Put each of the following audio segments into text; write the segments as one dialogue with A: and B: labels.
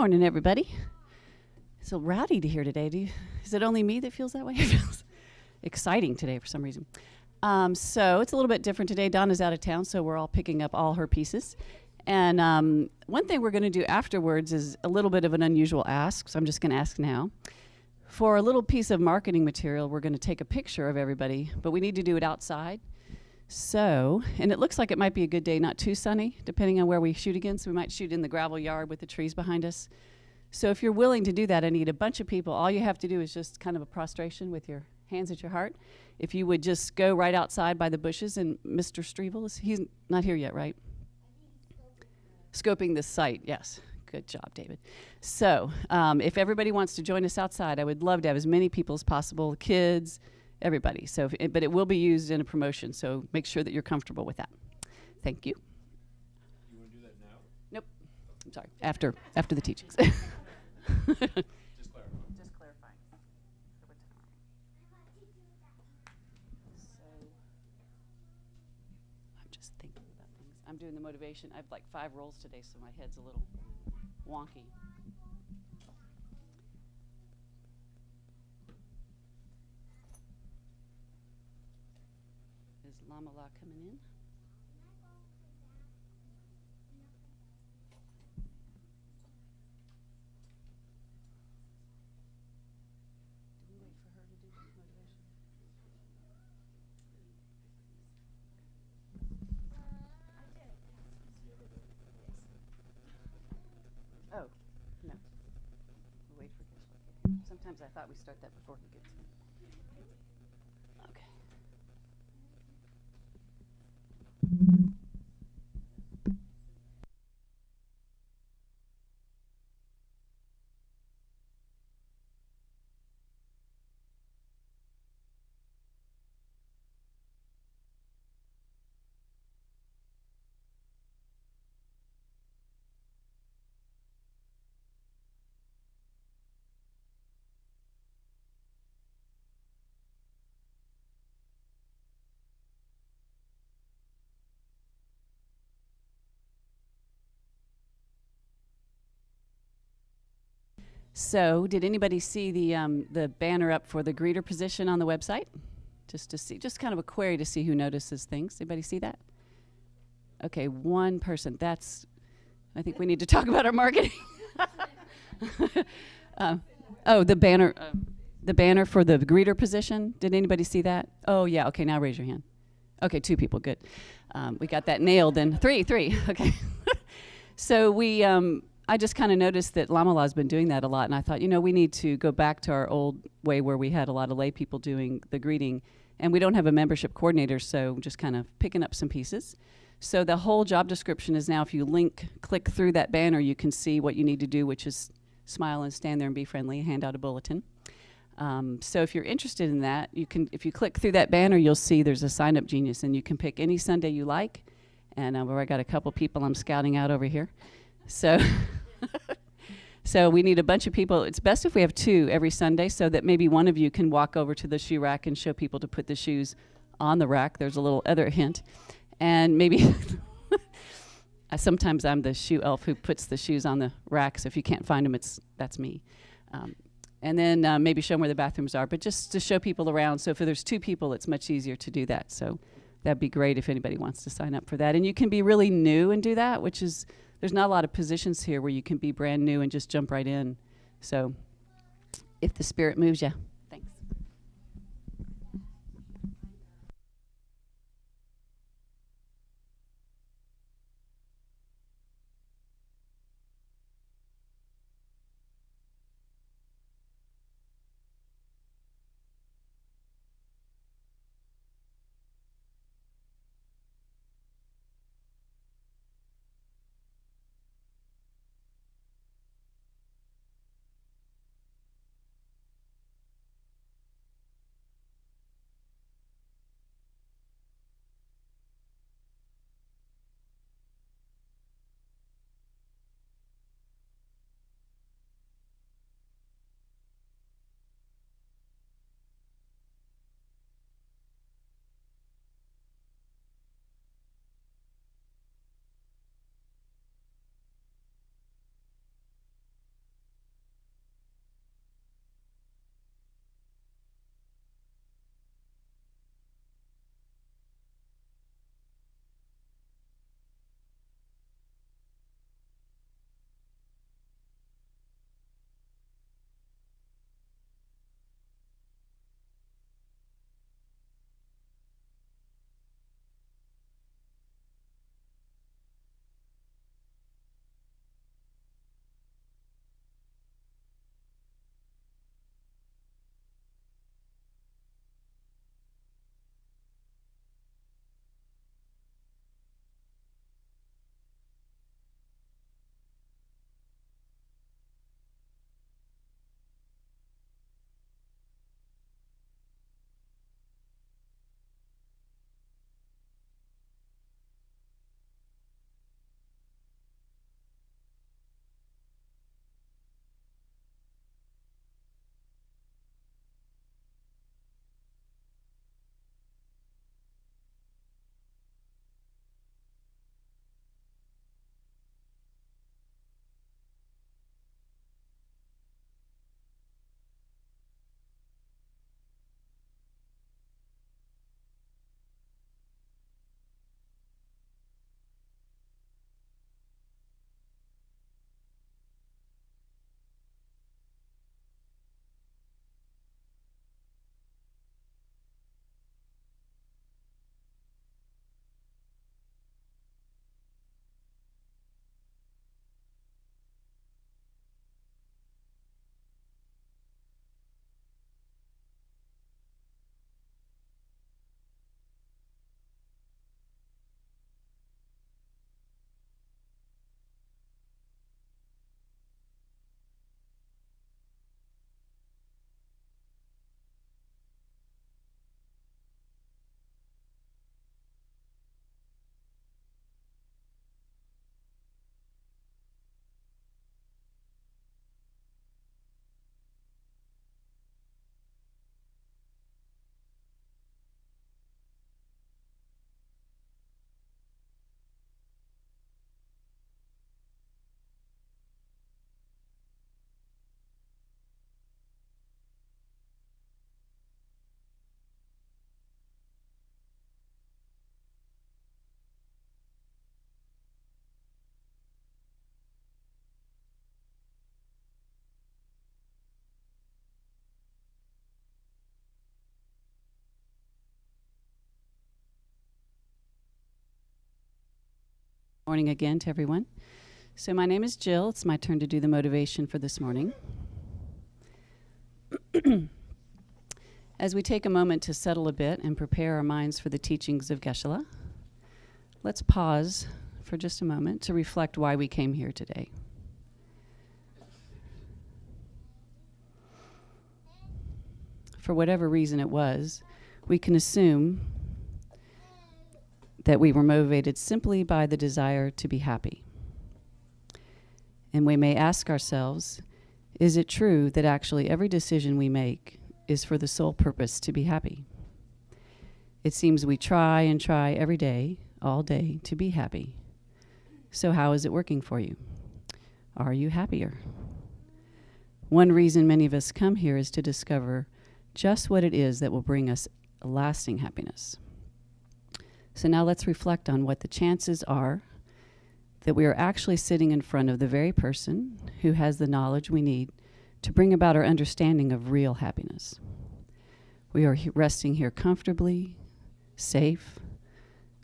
A: Morning, everybody. It's so rowdy to hear today. Is it only me that feels that way? It feels exciting today for some reason. So it's a little bit different today. Donna's out of town, so we're all picking up all her pieces. And one thing we're going to do afterwards is a little bit of an unusual ask, so I'm just going to ask now. For a little piece of marketing material, we're going to take a picture of everybody, but we need to do it outside. So, and it looks like it might be a good day, not too sunny, depending on where we shoot again. So we might shoot in the gravel yard with the trees behind us. So if you're willing to do that, I need a bunch of people. All you have to do is just kind of a prostration with your hands at your heart. If you would just go right outside by the bushes, and Mr. Strevel, he's not here yet, right? Scoping the site, yes. Good job, David. So if everybody wants to join us outside, I would love to have as many people as possible, kids, everybody. So, but it will be used in a promotion, so make sure that you're comfortable with that. Thank you.
B: You want to do that now?
A: Nope. I'm sorry. After the teachings.
B: Just clarify.
A: Just clarifying. So I'm just thinking about things. I'm doing the motivation. I have like 5 rolls today, so my head's a little wonky. Is Lama coming in? Do we wait for her to do the motivation? Oh, no. We'll wait for Geshe. Sometimes I thought we start that before he gets here. Okay. So, did anybody see the banner up for the greeter position on the website? Just to see, just kind of a query to see who notices things. Anybody see that? Okay, one person. I think we need to talk about our marketing. Oh, the banner for the greeter position. Did anybody see that? Oh, yeah. Okay, now raise your hand. Okay, 2 people. Good. We got that nailed. Then 3. Okay. So I just kind of noticed that Lama has been doing that a lot, and I thought, we need to go back to our old way where we had a lot of lay people doing the greeting, and we don't have a membership coordinator, so just kind of picking up some pieces. So the whole job description is now, if you click through that banner, you can see what you need to do, which is smile and stand there and be friendly, hand out a bulletin. So if you're interested in that, if you click through that banner, you'll see there's a Sign Up Genius, and you can pick any Sunday you like, and I got a couple people I'm scouting out over here. So so we need a bunch of people. It's best if we have 2 every Sunday, so that maybe one of you can walk over to the shoe rack and show people to put the shoes on the rack. There's a little other hint. And maybe sometimes I'm the shoe elf who puts the shoes on the rack, so if you can't find them, that's me. And then maybe show them where the bathrooms are, but just to show people around. So if there's 2 people, it's much easier to do that. So that'd be great if anybody wants to sign up for that. And you can be really new and do that, which is, there's not a lot of positions here where you can be brand new and just jump right in. So if the spirit moves you. Thanks. Morning again to everyone. So my name is Jill. It's my turn to do the motivation for this morning. As we take a moment to settle a bit and prepare our minds for the teachings of Geshe, let's pause for just a moment to reflect why we came here today. For whatever reason it was, we can assume that we were motivated simply by the desire to be happy. And we may ask ourselves, is it true that actually every decision we make is for the sole purpose to be happy? It seems we try and try every day, all day, to be happy. So how is it working for you? Are you happier? One reason many of us come here is to discover just what it is that will bring us lasting happiness. So now let's reflect on what the chances are that we are actually sitting in front of the very person who has the knowledge we need to bring about our understanding of real happiness. We are resting here comfortably, safe,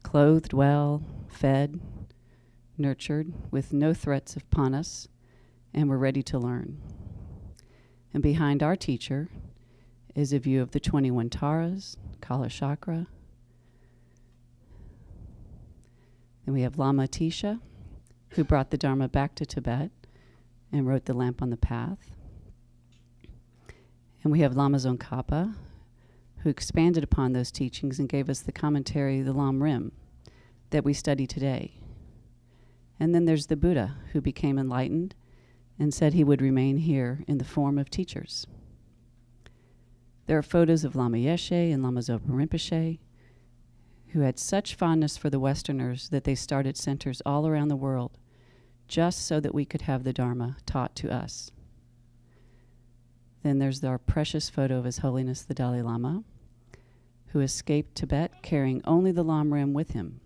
A: clothed well, fed, nurtured, with no threats upon us, and we're ready to learn. And behind our teacher is a view of the 21 Taras, Kala Chakra. And we have Lama Atisha, who brought the Dharma back to Tibet and wrote the Lamp on the Path. And we have Lama Tsongkhapa, who expanded upon those teachings and gave us the commentary, the Lam Rim, that we study today. And then there's the Buddha, who became enlightened and said he would remain here in the form of teachers. There are photos of Lama Yeshe and Lama Zopa Rinpoche, who had such fondness for the Westerners that they started centers all around the world just so that we could have the Dharma taught to us. Then there's our precious photo of His Holiness the Dalai Lama, who escaped Tibet carrying only the Lam Rim with him.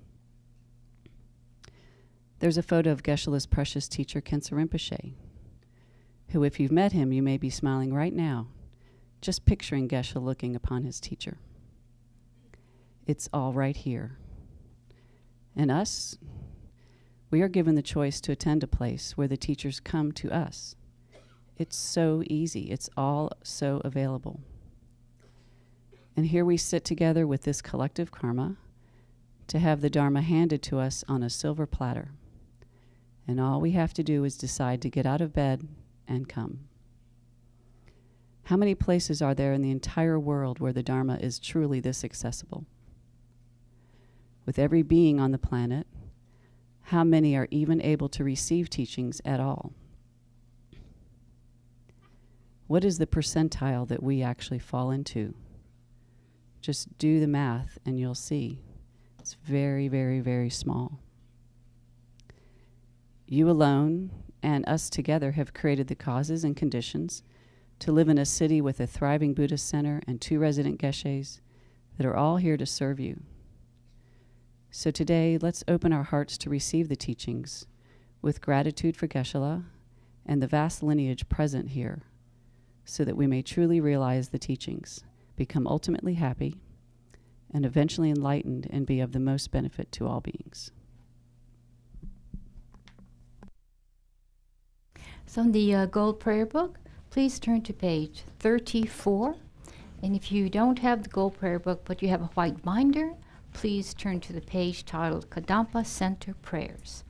A: There's a photo of Geshe-la's precious teacher, Khensa Rinpoche, who, if you've met him, you may be smiling right now, just picturing Geshe looking upon his teacher. It's all right here. And us, we are given the choice to attend a place where the teachers come to us. It's so easy. It's all so available. And here we sit together with this collective karma to have the Dharma handed to us on a silver platter. And all we have to do is decide to get out of bed and come. How many places are there in the entire world where the Dharma is truly this accessible? With every being on the planet, how many are even able to receive teachings at all? What is the percentile that we actually fall into? Just do the math and you'll see. It's very, very, very small. You alone and us together have created the causes and conditions to live in a city with a thriving Buddhist center and 2 resident Geshes that are all here to serve you. So today, let's open our hearts to receive the teachings with gratitude for Geshe and the vast lineage present here, so that we may truly realize the teachings, become ultimately happy, and eventually enlightened and be of the most benefit to all beings.
C: So in the Gold Prayer Book, please turn to page 34. And if you don't have the Gold Prayer Book, but you have a white binder, please turn to the page titled Kadampa Center Prayers.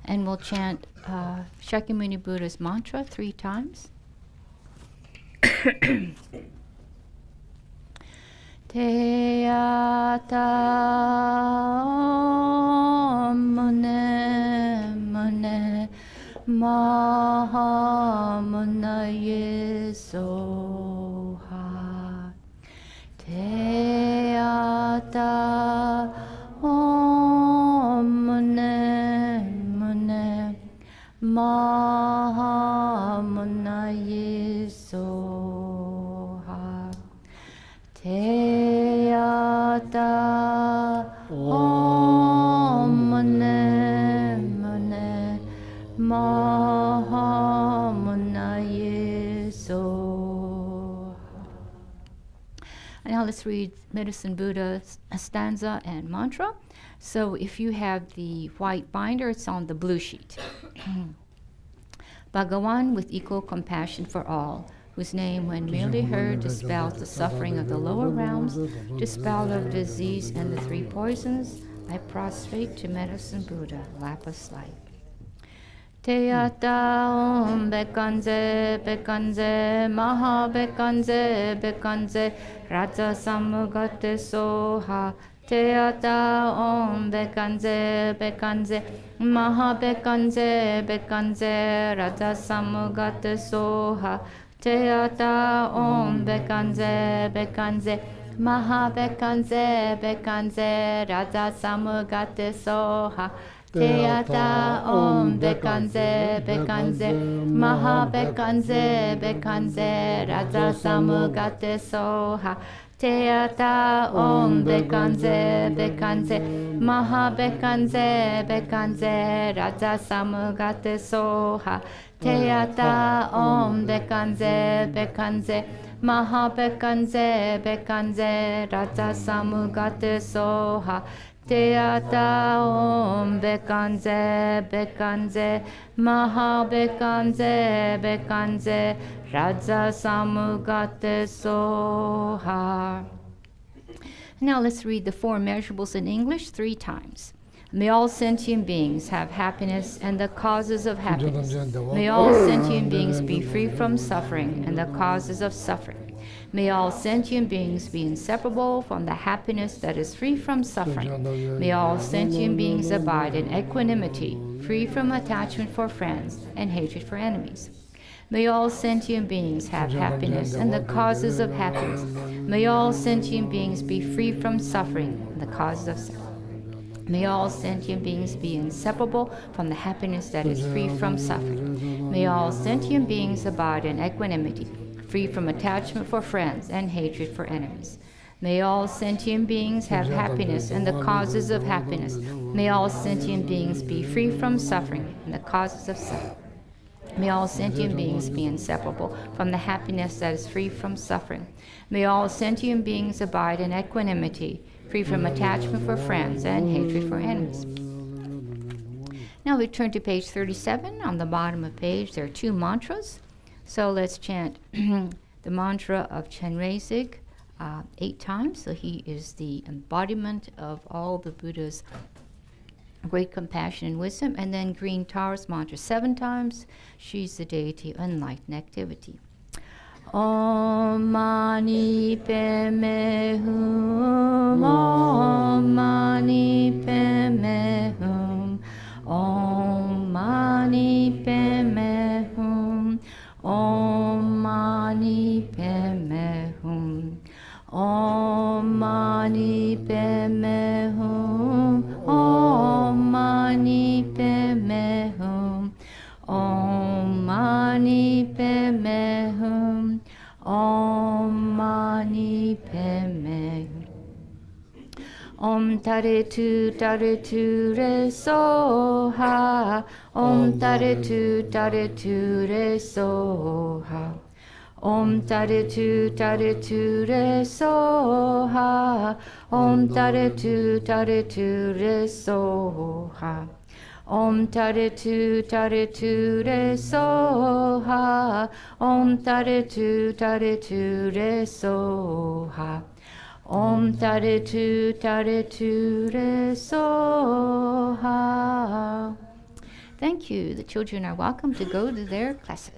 C: And we'll chant Shakyamuni Buddha's mantra 3 times. Te ata mune mune maha muna yesoha. Te ata mune mune maha muna yesoha. Te ata mune mune maha muna yesoha. And now let's read Medicine Buddha's stanza and mantra. So if you have the white binder, it's on the blue sheet. Bhagawan with equal compassion for all, whose name, when merely heard, dispels the suffering of the lower realms, dispel of disease and the three poisons, I prostrate to medicine Buddha, lapis light. Teyata om bekanze, bekanze, maha bekanze, bekanze, raja samugate soha. Teyata om bekanze, bekanze, maha bekanze, bekanze, raja samugate soha. Teyata om bekanze, bekanze, maha bekanze, bekanze, raja samugate soha. Teyata om bekanze, bekanze, maha bekanze, bekanze, raja samugate soha. Teyata om bekanze, bekanze, maha bekanze, bekanze, raja samugate soha. Teyata om bekanze, bekanze, maha bekanze, bekanze, raja samugate soha. Teyata om bekanze, bekanze, maha bekanze, bekanze, raja samugate soha. Now let's read the four measurables in English 3 times. May all sentient beings have happiness and the causes of happiness. May all sentient beings be free from suffering and the causes of suffering. May all sentient beings be inseparable from the happiness that is free from suffering. May all sentient beings abide in equanimity, free from attachment for friends and hatred for enemies. May all sentient beings have happiness and the causes of happiness. May all sentient beings be free from suffering and the causes of suffering. May all sentient beings be inseparable from the happiness that is free from suffering. May all sentient beings abide in equanimity, free from attachment for friends and hatred for enemies. May all sentient beings have happiness and the causes of happiness. May all sentient beings be free from suffering and the causes of suffering. May all sentient beings be inseparable from the happiness that is free from suffering. May all sentient beings abide in equanimity, free from attachment for friends and hatred for enemies. Now we turn to page 37. On the bottom of the page, there are 2 mantras. So let's chant the mantra of Chenrezig 8 times. So he is the embodiment of all the Buddha's great compassion and wisdom. And then Green Taurus mantra 7 times. She's the deity of enlightened activity. Om Mani Padme Hum, Om Mani Padme Hum, Om Mani Padme Hum, Om Mani Padme Hum, Om Mani Padme Hum, Om Mani Padme Hum, Om Mani Padme Hum, Om Mani Padme Hum. Om Tare Tu Re Soha, Om Tare Tu Re Soha, Om Tare Tu Re Soha, Om Tare Tu Re Soha, Om Tare Tu Re Soha, Om Tare Tu Re Soha, Om Tare Tu Re Soha. Thank you. The children are welcome to go to their classes.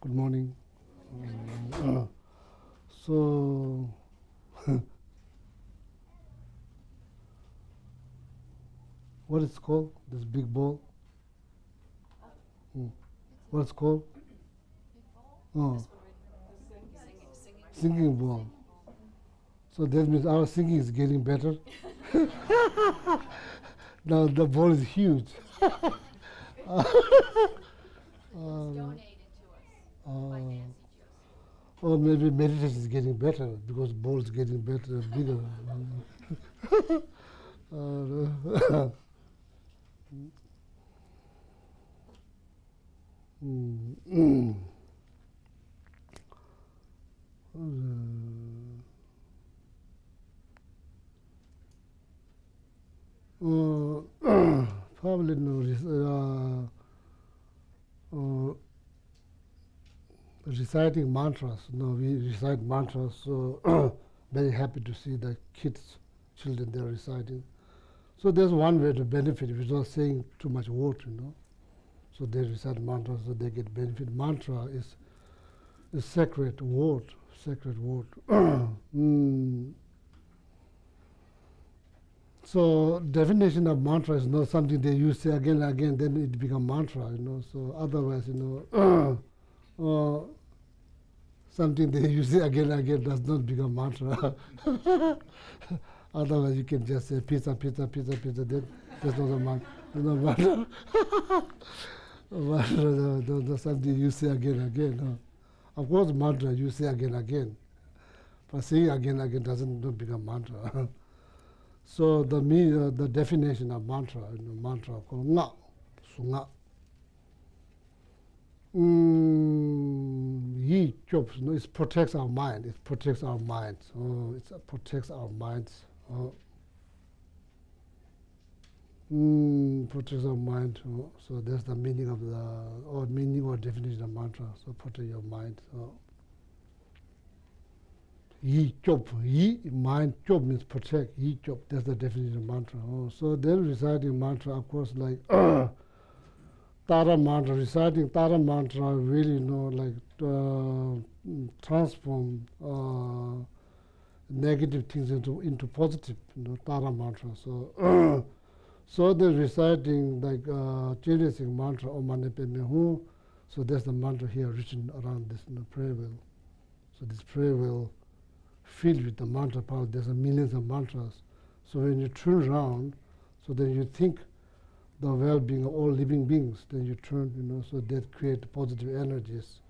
D: Good morning. So, what is called this big ball? What is called? Oh, singing ball. So that means our singing is getting better. Now the bowl is huge. Or maybe meditation is getting better because bowl is getting better, bigger. Probably no. Reciting mantras. No, we recite mantras. So very happy to see the kids, children, they're reciting. So there's one way to benefit without saying too much word, So they recite mantras, so they get benefit. Mantra is sacred word, sacred word. So definition of mantra is not something that you say again and again, then it becomes mantra, So otherwise, something that you say again and again does not become mantra. Otherwise, you can just say pizza, pizza, pizza, pizza. Then that's not a mantra. Mantra, something you say again and again. Of course, mantra you say again and again, but saying again and again doesn't become mantra. So the definition of mantra, mantra called nga, sunga. Yi chops, it protects our mind. It protects our minds. It protects our minds. Protects our mind. So that's the meaning of meaning or definition of mantra. So protect your mind. Yi chop, yi mind chop means protect. Yi chop, that's the definition of mantra. So then reciting mantra, of course, like Tara mantra, reciting Tara mantra really, transform negative things into positive, Tara mantra. So, so the reciting chanting mantra, Om Mani Padme Hum. So that's the mantra here written around this prayer wheel. So this prayer wheel filled with the mantra power. There's millions of mantras. So when you turn around, so then you think the well-being of all living beings, then you turn, so that create positive energies,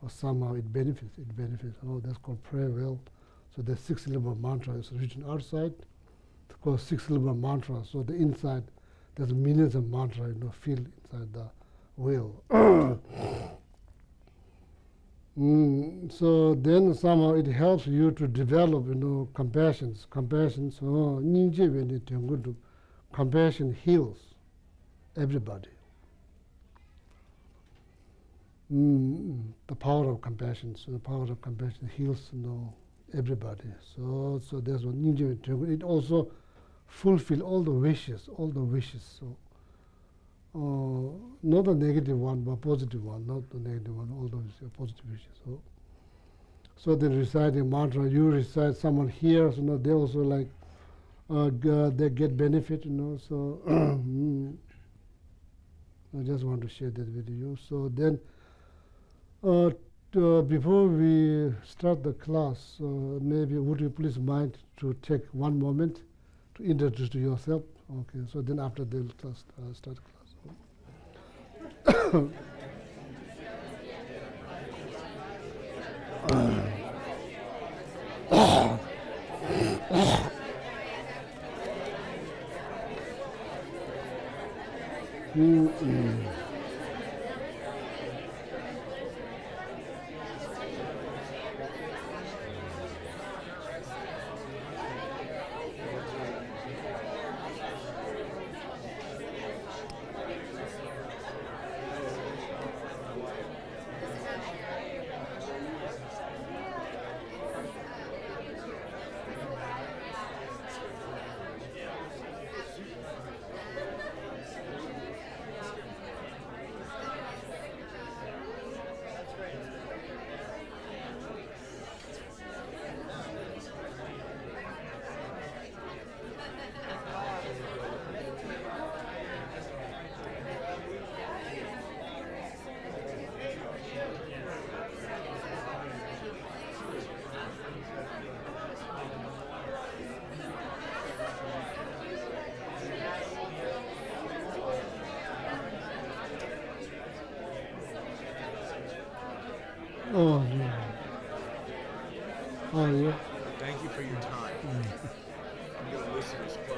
D: or somehow it benefits. That's called prayer wheel. So the 6-syllable mantra is written outside. It's called 6-syllable mantra. So the inside, there's millions of mantras, filled inside the wheel. So then somehow it helps you to develop, compassion. Compassion, compassion heals everybody. The power of compassion. So the power of compassion heals, everybody. So there's one. It also fulfills all the wishes. So not the negative one, but positive one. Not the negative one. All those positive wishes. So they recite a mantra. You recite, someone hears. They also they get benefit. So I just want to share that with you. So then, before we start the class, maybe would you please mind to take one moment to introduce yourself? Okay. So then after they'll start the class.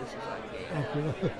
D: Okay.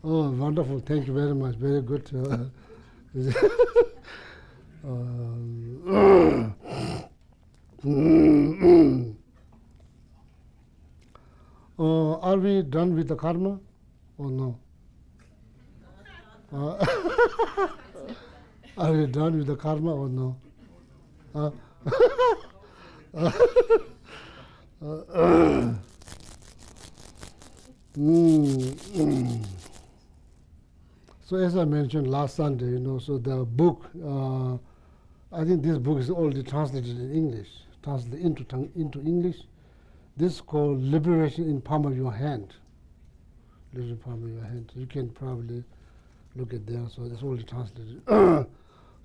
D: Oh, wonderful. Thank you very much. Very good. Are we done with the karma or no? Are we done with the karma or no? So as I mentioned last Sunday, so the book, I think this book is already translated in English, translated into English. This is called Liberation in Palm of Your Hand. Liberation in Palm of Your Hand. You can probably look at there, so it's already translated.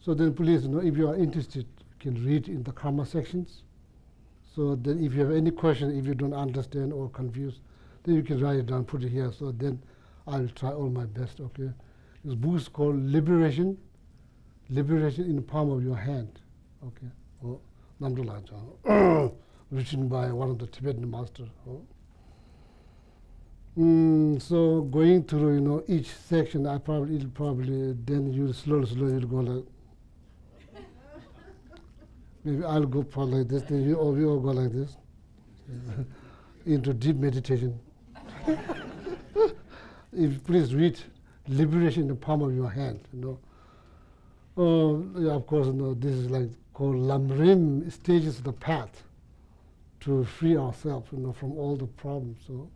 D: So then please, if you are interested, you can read in the karma sections. So then if you have any question, if you don't understand or confused, then you can write it down, put it here, so then I'll try all my best, okay? This book is called Liberation in the Palm of Your Hand, okay? Oh, written by one of the Tibetan masters. Oh. So going through, each section, it'll probably, then you slowly you'll go like, maybe I'll go probably like this, then we all go like this, into deep meditation. If please read Liberation in the Palm of Your Hand, yeah, of course, this is like called Lamrim, stages of the path to free ourselves, from all the problems. So,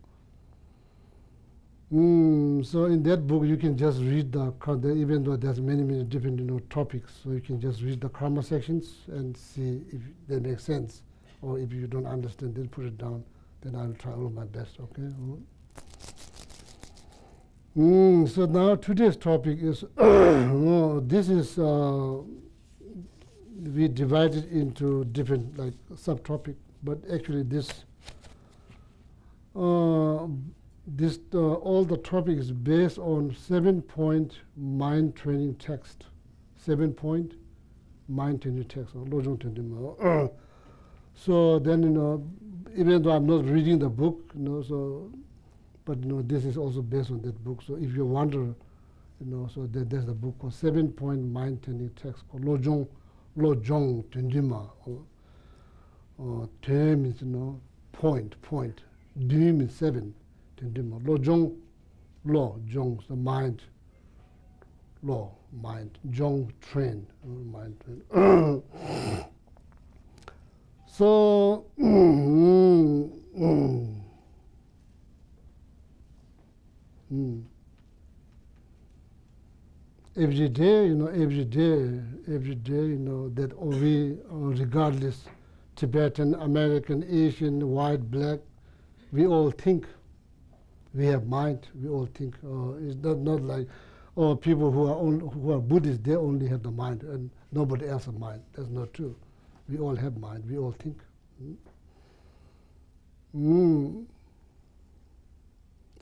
D: so in that book you can just read even though there's many different topics, so you can just read the karma sections and see if they make sense, or if you don't understand, then put it down. Then I will try all my best. Okay. So now today's topic is this is we divided into different subtopic, but actually this all the topic is based on 7-point mind training text. 7-point mind training text. So then even though I'm not reading the book, but this is also based on that book. So if you wonder, so there's the book called 7-point mind training text called Lojong Tendima. Te means point. Du means 7. Tendima. Lojong, Jong, the mind. Lo, mind. Jong, train, mind train. So. Every day, that we, regardless, Tibetan, American, Asian, white, black, we all think. We have mind. We all think. It's not like, people who are Buddhists, they only have the mind, and nobody else has mind. That's not true. We all have mind. We all think.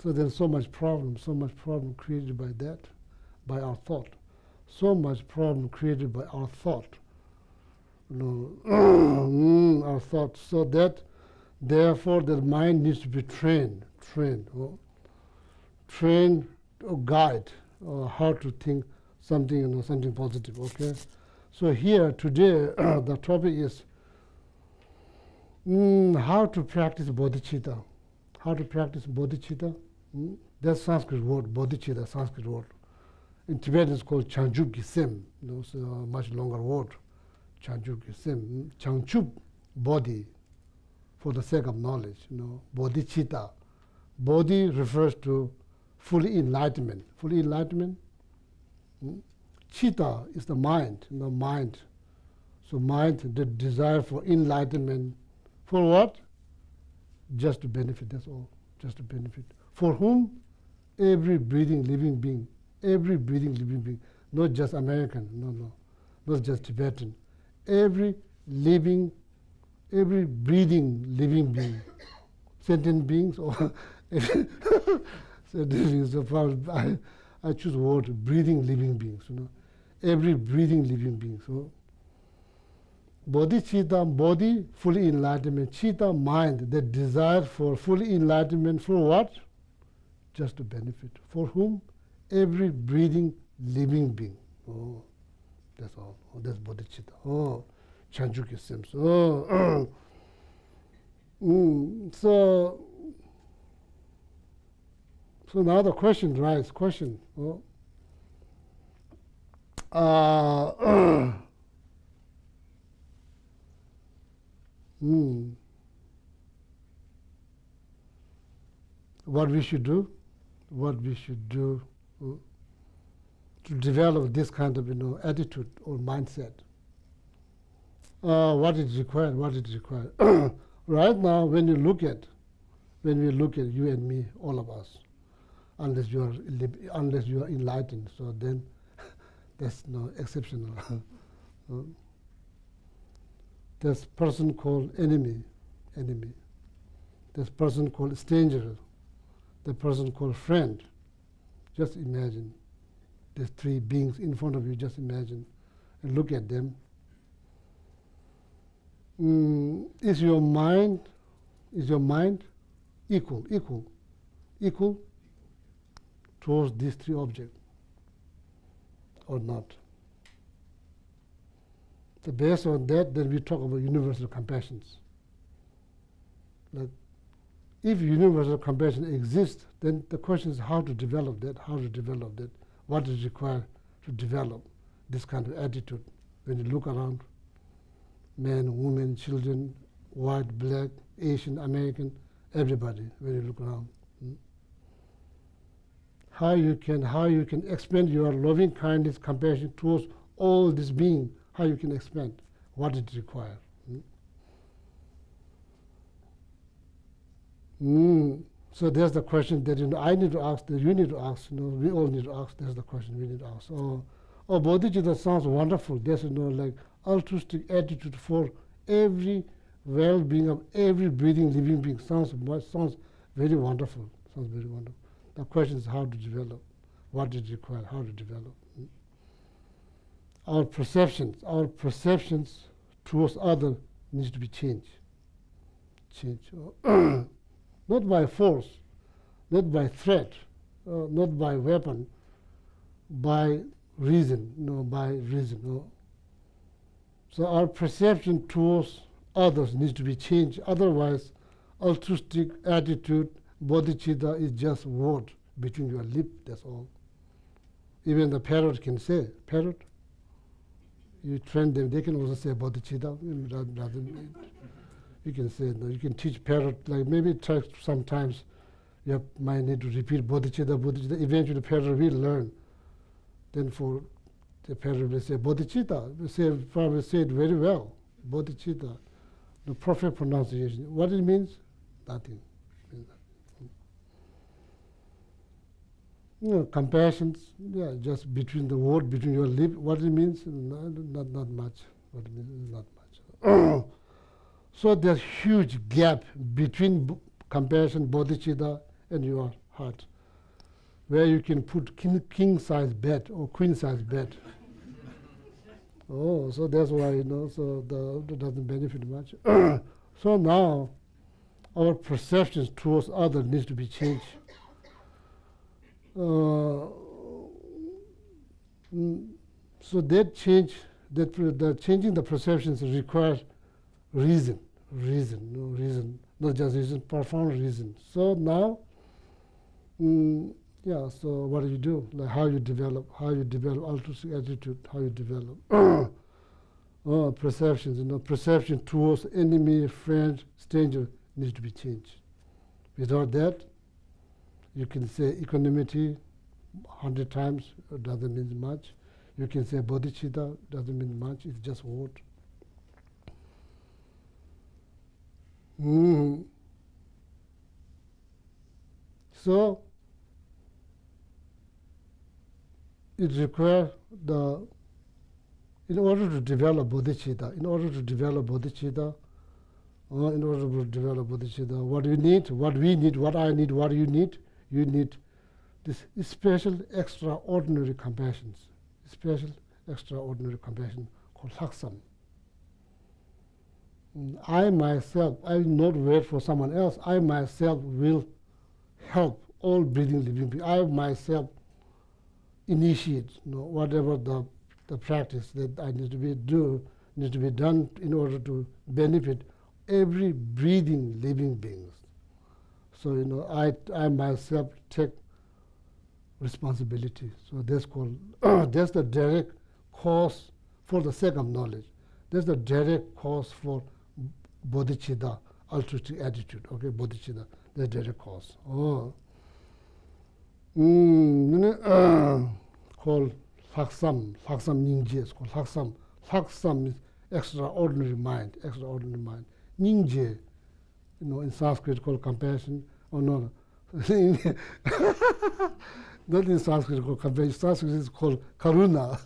D: So there's so much problem created by that, by our thought. So much problem created by our thought. Our thought. So that, therefore, the mind needs to be trained or guide how to think something, something positive. Okay. So here today, the topic is how to practice bodhichitta. How to practice bodhichitta. That's Sanskrit word, bodhichitta, Sanskrit word. In Tibetan it's called Changchub Gisem, it's a much longer word. Changchub Gisem. Changchub, body, for the sake of knowledge, bodhichitta. Bodhi refers to full enlightenment. Full enlightenment. Chitta is the mind, mind. So mind, the desire for enlightenment, for what? Just to benefit, that's all, just to benefit. For whom? Every breathing living being, every breathing living being, not just American, no, not just Tibetan, every breathing living being, sentient beings or sentient beings. So probably I choose the word breathing living beings, every breathing living being. So bodhicitta, body, fully enlightenment, chitta, mind, the desire for fully enlightenment, for what? Just to benefit. For whom? Every breathing living being. Oh, that's all. Oh, that's bodhicitta. Oh, Chanchuki Sims. Oh, so now the question arises. Question. What we should do? What we should do to develop this kind of attitude or mindset? What is required? What is required? Right now, when we look at you and me, all of us, unless you are enlightened, so then that's no exceptional. There's person called enemy. There's person called stranger. The person called friend. Just imagine there's three beings in front of you. Just imagine and look at them. Is your mind equal towards these three objects or not? So based on that, then we talk about universal compassions. Like, if universal compassion exists, then the question is how to develop that, what is required to develop this kind of attitude when you look around, men, women, children, white, black, Asian, American, everybody, when you look around. How you can expand your loving kindness, compassion towards all this being, how you can expand, what it requires. So there's the question that I need to ask, that you need to ask, we all need to ask. There's the question we need to ask. Bodhicitta sounds wonderful. There's like altruistic attitude for every well-being of every breathing living being. Sounds very wonderful. Sounds very wonderful. The question is how to develop, what is required, how to develop. Our perceptions towards others needs to be changed. Not by force, not by threat, not by weapon, by reason, by reason. So our perception towards others needs to be changed. Otherwise, altruistic attitude, bodhicitta, is just word between your lips, that's all. Even the parrot can say, parrot, you train them, they can also say bodhicitta. You can say, you can teach parrot, like maybe try sometimes you might need to repeat bodhicitta, eventually the parrot will learn. Then for the parrot will say bodhicitta, probably say it very well, bodhicitta, the perfect pronunciation. What it means? Nothing. Compassion, just between the word, between your lips, what it means? Not much. What it means is not much. So there's huge gap between compassion, bodhicitta, and your heart, where you can put king-size bed or queen-size bed. So that's why, so that doesn't benefit much. So now, our perceptions towards others needs to be changed. So that change, the changing the perceptions requires reason, not just reason, profound reason. So now, so what do? Like how you develop altruistic attitude, how you develop perceptions, perception towards enemy, friend, stranger needs to be changed. Without that, you can say equanimity 100 times, it doesn't mean much. You can say bodhicitta, doesn't mean much, it's just word. Mm. So it requires in order to develop bodhicitta, what we need, what I need, what you need this special extraordinary compassion called laksam. I myself, I will not wait for someone else. I myself will help all breathing living beings. I myself initiate whatever the practice that I need to be done in order to benefit every breathing living being. So I myself take responsibility. So that's called that's the direct cause for the sake of knowledge. That's the direct cause for bodhicitta, altruistic attitude. Okay, bodhicitta, the direct cause. Called laksam ningje is called laksam. Laksam is extraordinary mind. Ningje, in Sanskrit called compassion. Oh no. Not in Sanskrit called compassion. Sanskrit is called karuna.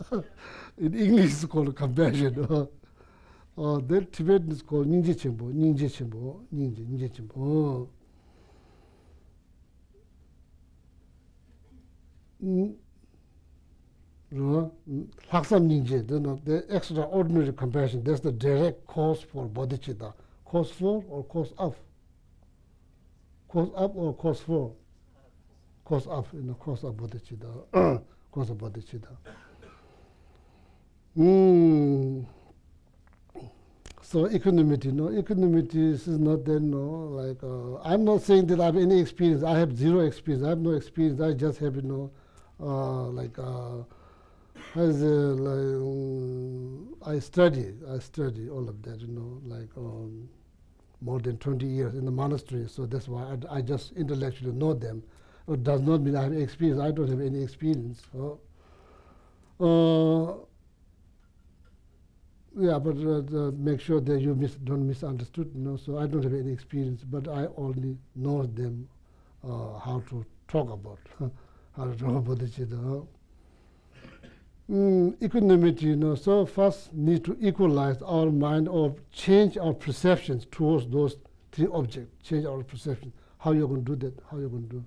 D: In English it's called compassion. That Tibetan is called ningje chenpo. Laksam ningje, the extraordinary compassion, that's the direct cause for bodhicitta. Cause for or cause of? Cause up or cause for? Cause of, cause of bodhicitta. Cause of bodhicitta. So equanimity, equanimity is not then, like, I'm not saying that I have any experience. I have zero experience. I have no experience. I just have, I study all of that, more than 20 years in the monastery. So that's why I just intellectually know them. It does not mean I have experience. I don't have any experience. Yeah, but make sure that you don't misunderstood. So I don't have any experience, but I only know them how to talk about bodhicitta. Equanimity, so first need to equalize our mind or change our perceptions towards those three objects. Change our perception. How you're going to do that? How you're going to do?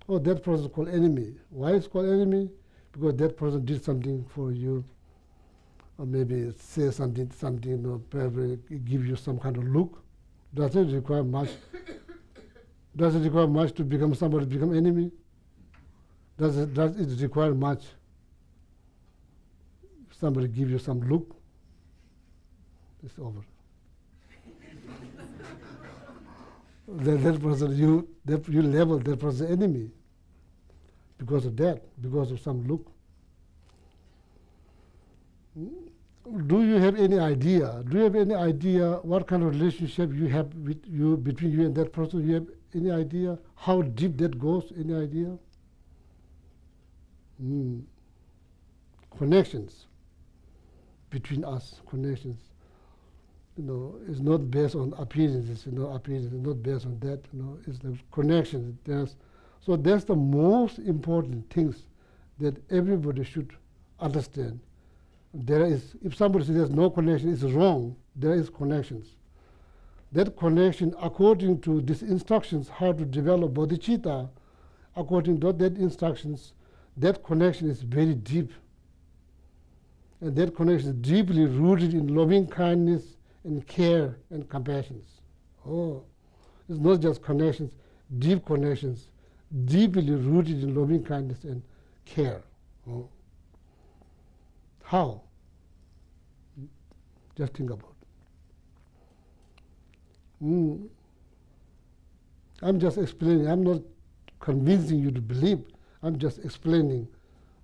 D: Oh, that person is called enemy. Why is called enemy? Because that person did something for you, or maybe say something, probably give you some kind of look. Does it require much? Does it require much to become somebody, become enemy? Does it require much? Somebody give you some look, it's over. that person, you label that person enemy because of that, because of some look. Do you have any idea? Do you have any idea what kind of relationship you have between you and that person? You have any idea how deep that goes? Any idea? Connections between us, connections. It's not based on appearances. Appearances is not based on that. It's the connections. So that's the most important things that everybody should understand. There is, if somebody says there's no connection, it's wrong. There is connections. That connection, according to these instructions, how to develop bodhicitta, according to that instructions, that connection is very deep. And that connection is deeply rooted in loving kindness and care and compassion. It's not just connections, deep connections, deeply rooted in loving kindness and care. How? Just think about it. I'm just explaining. I'm not convincing you to believe. I'm just explaining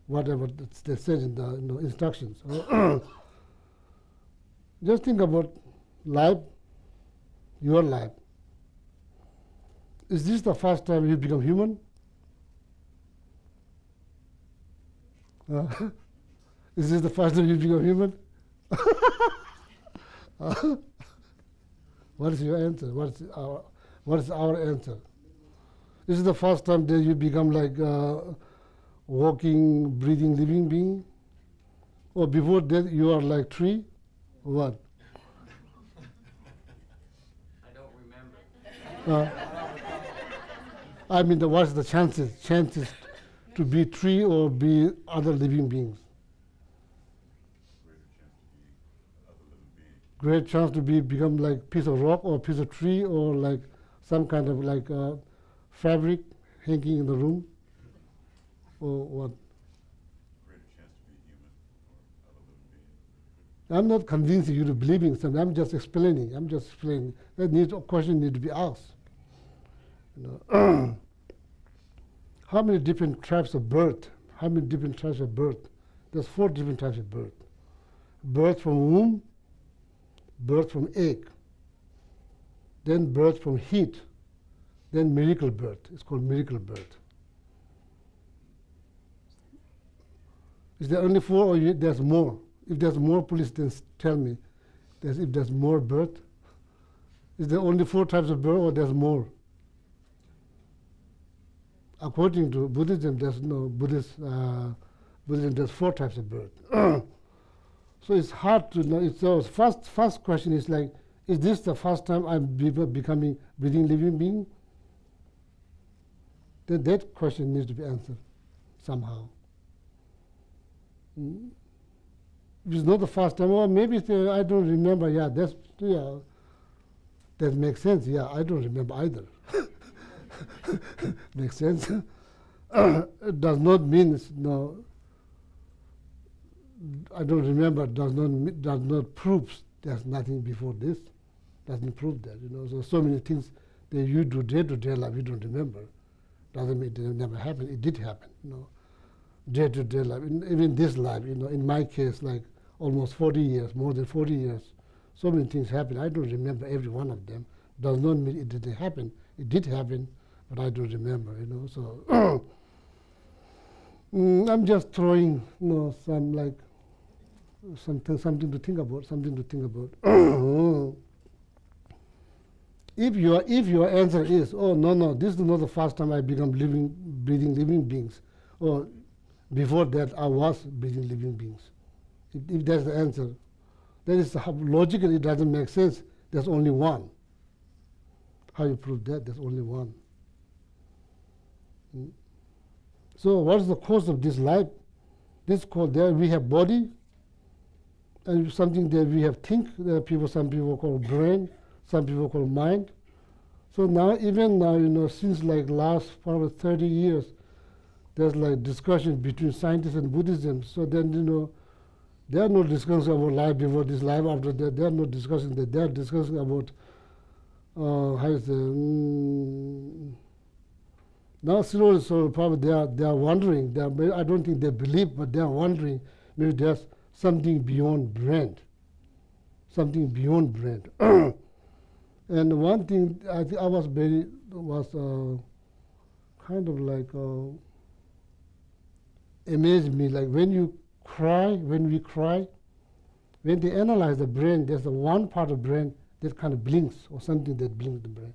D: whatever they said in the instructions. Just think about life, your life. Is this the first time you become human? Is this the first time you become human? What is your answer? What is our answer? This is the first time that you become like a walking, breathing, living being? Or before that you are like tree? What?
B: I don't remember.
D: I mean, what's the chances to be tree or be other living beings? Great chance to become like piece of rock or piece of tree or like some kind of like fabric hanging in the room, or what?
B: Greater chance to be human or other living being.
D: I'm not convincing you to believe in something. I'm just explaining. That question needs to be asked. You know, how many different types of birth? How many different types of birth? There's 4 different types of birth. Birth from womb, birth from egg, then birth from heat, then miracle birth. It's called miracle birth. Is there only 4 or there's more? If there's more, please then tell me. If there's more birth, is there only 4 types of birth or there's more? According to Buddhism, there's no Buddhism. There's 4 types of birth. So it's hard to know. So first question is like, is this the first time I'm becoming breathing living being? Then that question needs to be answered somehow. If it's not the first time, or maybe I don't remember. That makes sense. Yeah, I don't remember either. Makes sense. It does not mean no. I don't remember. Does not prove there's nothing before this. Doesn't prove that. You know. So many things that you do day to day life you don't remember. Doesn't mean it never happened. It did happen. You know. Day to day life. Even this life. You know. In my case, like almost 40 years, more than 40 years. So many things happen. I don't remember every one of them. Does not mean it didn't happen. It did happen, but I don't remember. You know. So I'm just throwing, you know, some like something to think about. Something to think about. If your answer is, oh no, this is not the first time I become breathing living beings, or before that I was breathing living beings. If that's the answer, then it's logically it doesn't make sense. There's only one. How you prove that? There's only one. So what is the cause of this life? This cause, there we have body, and something that we have think. There are some people call brain, some people call mind. So now, even now, you know, since like last probably 30 years, there's like discussion between scientists and Buddhism. So then, you know, there are no discussions about life before this, life after that. They are not discussing that. They are discussing about how you say. Now, slowly, so probably they are wondering. I don't think they believe, but they are wondering. Maybe there's something beyond brain. Something beyond brain. And one thing I think I was kind of like amazed me. Like when we cry, when they analyze the brain, there's one part of brain that kind of blinks, or something that blinks the brain.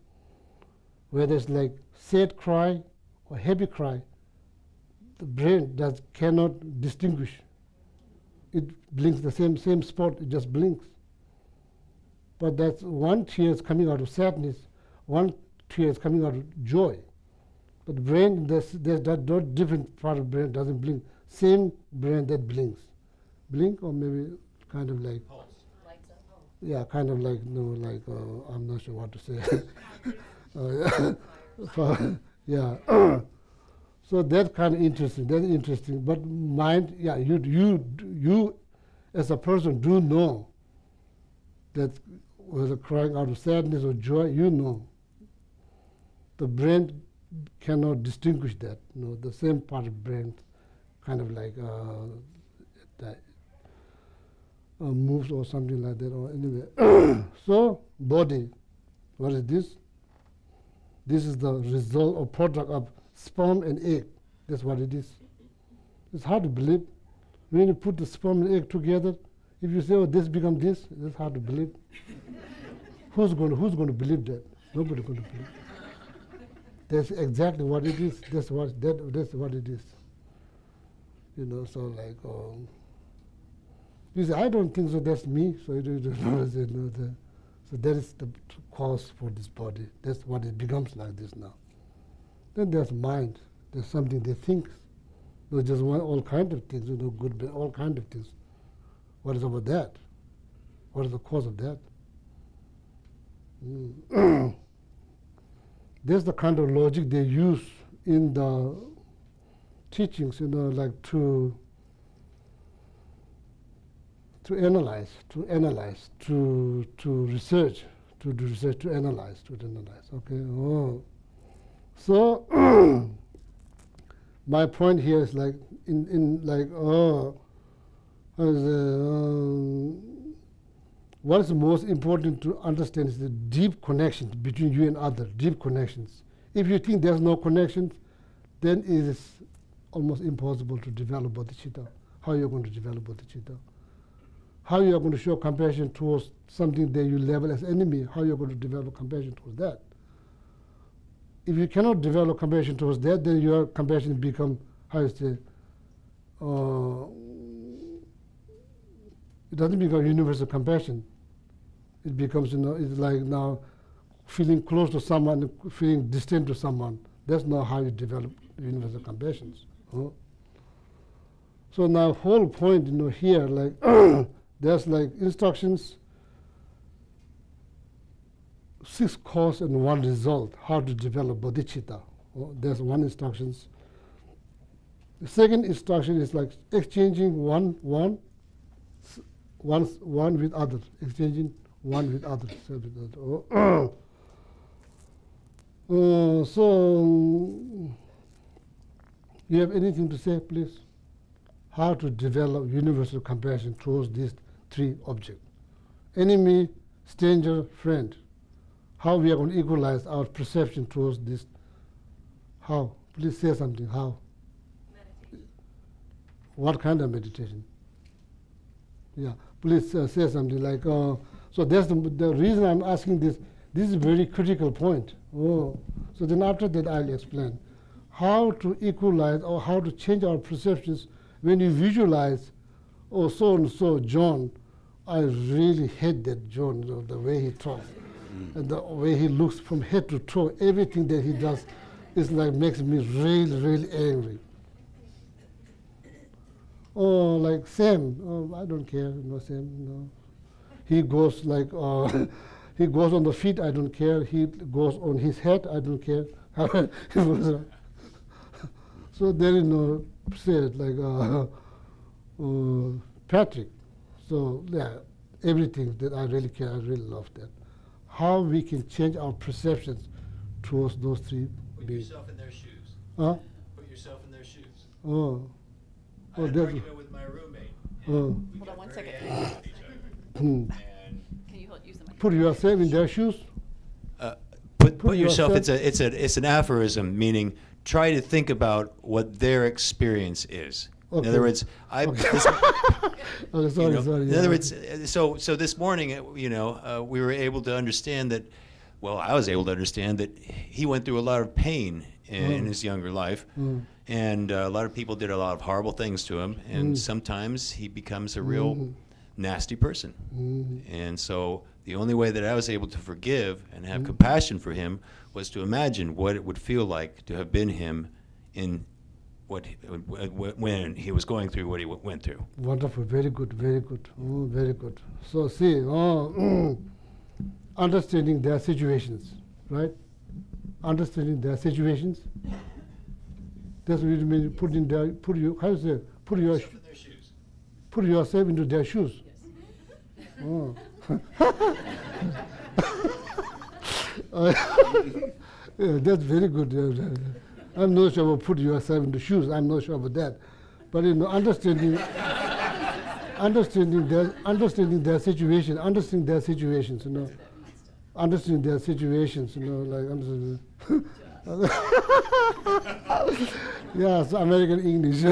D: Whether it's like sad cry or happy cry, the brain cannot distinguish. It blinks the same spot. It just blinks. But that's one tear is coming out of sadness, one tear is coming out of joy. But the brain, there's that different part of the brain doesn't blink. Same brain that blinks. Blink, or maybe kind of like
B: Pulse.
C: Lights up.
D: yeah, kind of like I'm not sure what to say. Yeah. So that's kind of interesting. That's interesting. But mind, yeah, you as a person do know that whether crying out of sadness or joy, you know. The brain cannot distinguish that. You know, the same part of the brain kind of like that moves or something like that. Or anyway, so body, what is this? This is the result or product of sperm and egg. That's what it is. It's hard to believe. When you put the sperm and egg together, if you say, oh, this becomes this, it's hard to believe. Who's going to believe that? Nobody going to believe. That's exactly what it is. That's what it is. You know, so like, you say, I don't think so. That's me. So you know, so that is the cause for this body. That's what it becomes like this now. Then there's mind. There's something they think. They just want all kinds of things. You know, good, bad, all kinds of things. What is about that? What is the cause of that? There's the kind of logic they use in the teachings, you know, like to analyze, to research, to do research, to analyze. Okay. Oh. So my point here is like what is most important to understand is the deep connections between you and others, deep connections. If you think there's no connections, then it is almost impossible to develop bodhicitta. How are you going to develop bodhicitta? How you are going to show compassion towards something that you label as enemy? How you are going to develop compassion towards that? If you cannot develop compassion towards that, then your compassion become, how you say, it doesn't become universal compassion. It becomes, you know, it's like now feeling close to someone, feeling distant to someone. That's not how you develop universal compassion. So now whole point, you know, here, like there's like instructions, 6 cause and 1 result, how to develop bodhicitta. There's 1 instructions. The second instruction is like exchanging one with others, exchanging one with others. So, you have anything to say, please? How to develop universal compassion towards these 3 objects: enemy, stranger, friend. How we are going to equalize our perception towards this? How? Please say something. How? Meditation. What kind of meditation? Yeah. Please say something like, so that's the reason I'm asking this. This is a very critical point. So then after that I'll explain how to equalize or how to change our perceptions when you visualize, oh, so and so John, I really hate that John, you know, the way he talks and the way he looks from head to toe, everything that he does is like makes me really, really angry. Oh, like Sam, I don't care, no Sam, no. He goes like, he goes on the feet, I don't care. He goes on his head, I don't care. So there is no said like Patrick. So yeah, everything that I really care, I really love that. How we can change our perceptions towards those 3
E: Put
D: beings.
E: yourself in their shoes.
D: Put
E: yourself in their shoes. I had an argument with my roommate.
A: Hold on 1 second. Can you use the mic?
D: Put yourself in their shoes.
E: Put yourself. It's an aphorism, meaning try to think about what their experience is.
D: Okay.
E: In other words,
D: Sorry.
E: In other words, so this morning, we were able to understand that. Well, I was able to understand that he went through a lot of pain in his younger life, and a lot of people did a lot of horrible things to him, and sometimes he becomes a real nasty person. And so the only way that I was able to forgive and have compassion for him was to imagine what it would feel like to have been him in when he was going through what he went through.
D: Wonderful, very good, very good, very good. So see, understanding their situations, right? Understanding their situations. That's what it means. Put yourself in their shoes. Put yourself into their shoes. Yes. Yeah, that's very good. I'm not sure about put yourself into shoes. I'm not sure about that, but understanding their situation, understanding their situations, understanding their situations, like understanding. Yeah, it's American English.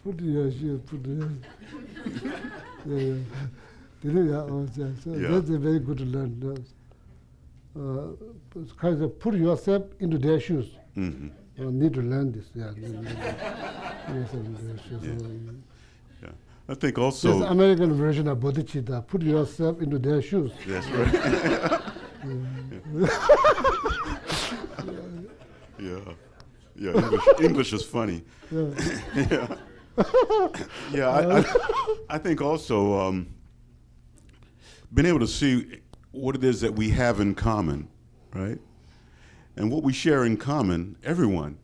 D: put your shoes, put your yeah. So
B: Yeah.
D: that's a very good to learn. Kind of put yourself into their shoes.
B: Mm-hmm.
D: You need to learn this. Yeah. Yourself into their shoes.
B: Yeah. I think
D: This
B: also.
D: American version of bodhichitta. Put yourself into their shoes.
B: That's right. Yeah. Yeah. English is funny.
D: Yeah.
B: Yeah. Yeah. I think also being able to see what it is that we have in common, right? And what we share in common, everyone,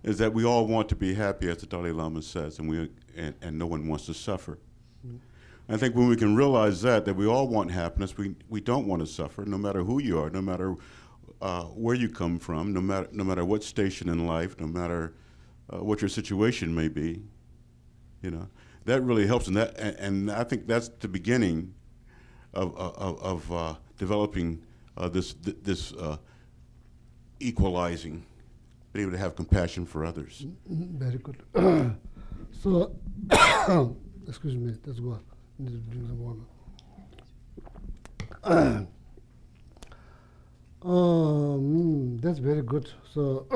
B: is that we all want to be happy, as the Dalai Lama says, and no one wants to suffer. I think when we can realize that we all want happiness, we don't want to suffer, no matter who you are, no matter where you come from, no matter what station in life, no matter what your situation may be, you know, that really helps. And I think that's the beginning of developing this equalizing, being able to have compassion for others.
D: Very good. So, excuse me, let's go. I need to drink some water. That's very good. So,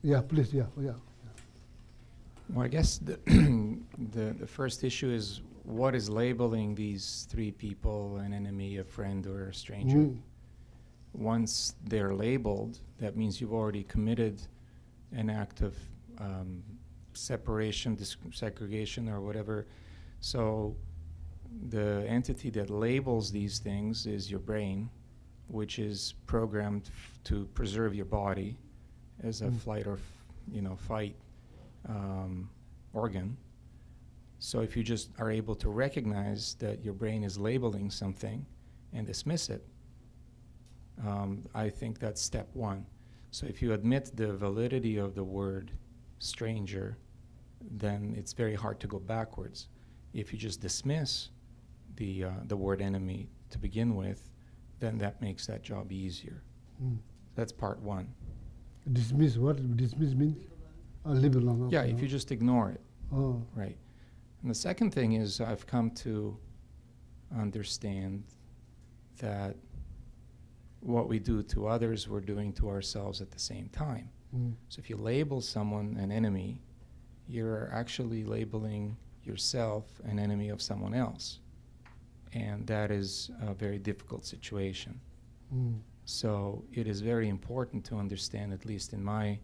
D: yeah, please, yeah.
F: Well, I guess the first issue is what is labeling these three people, an enemy, a friend, or a stranger. Once they're labeled, that means you've already committed an act of separation, segregation, or whatever. So the entity that labels these things is your brain, which is programmed to preserve your body as a flight or fight organ. So if you just are able to recognize that your brain is labeling something and dismiss it, I think that's step one. So if you admit the validity of the word stranger, then it's very hard to go backwards. If you just dismiss the word enemy to begin with, then that makes that job easier. That's part one.
D: Dismiss, what dismiss means? Leave alone.
F: Yeah, if you just ignore it.
D: Oh.
F: Right. And the second thing is I've come to understand that what we do to others, we're doing to ourselves at the same time. So if you label someone an enemy, you're actually labeling yourself an enemy of someone else. And that is a very difficult situation. So it is very important to understand, at least in my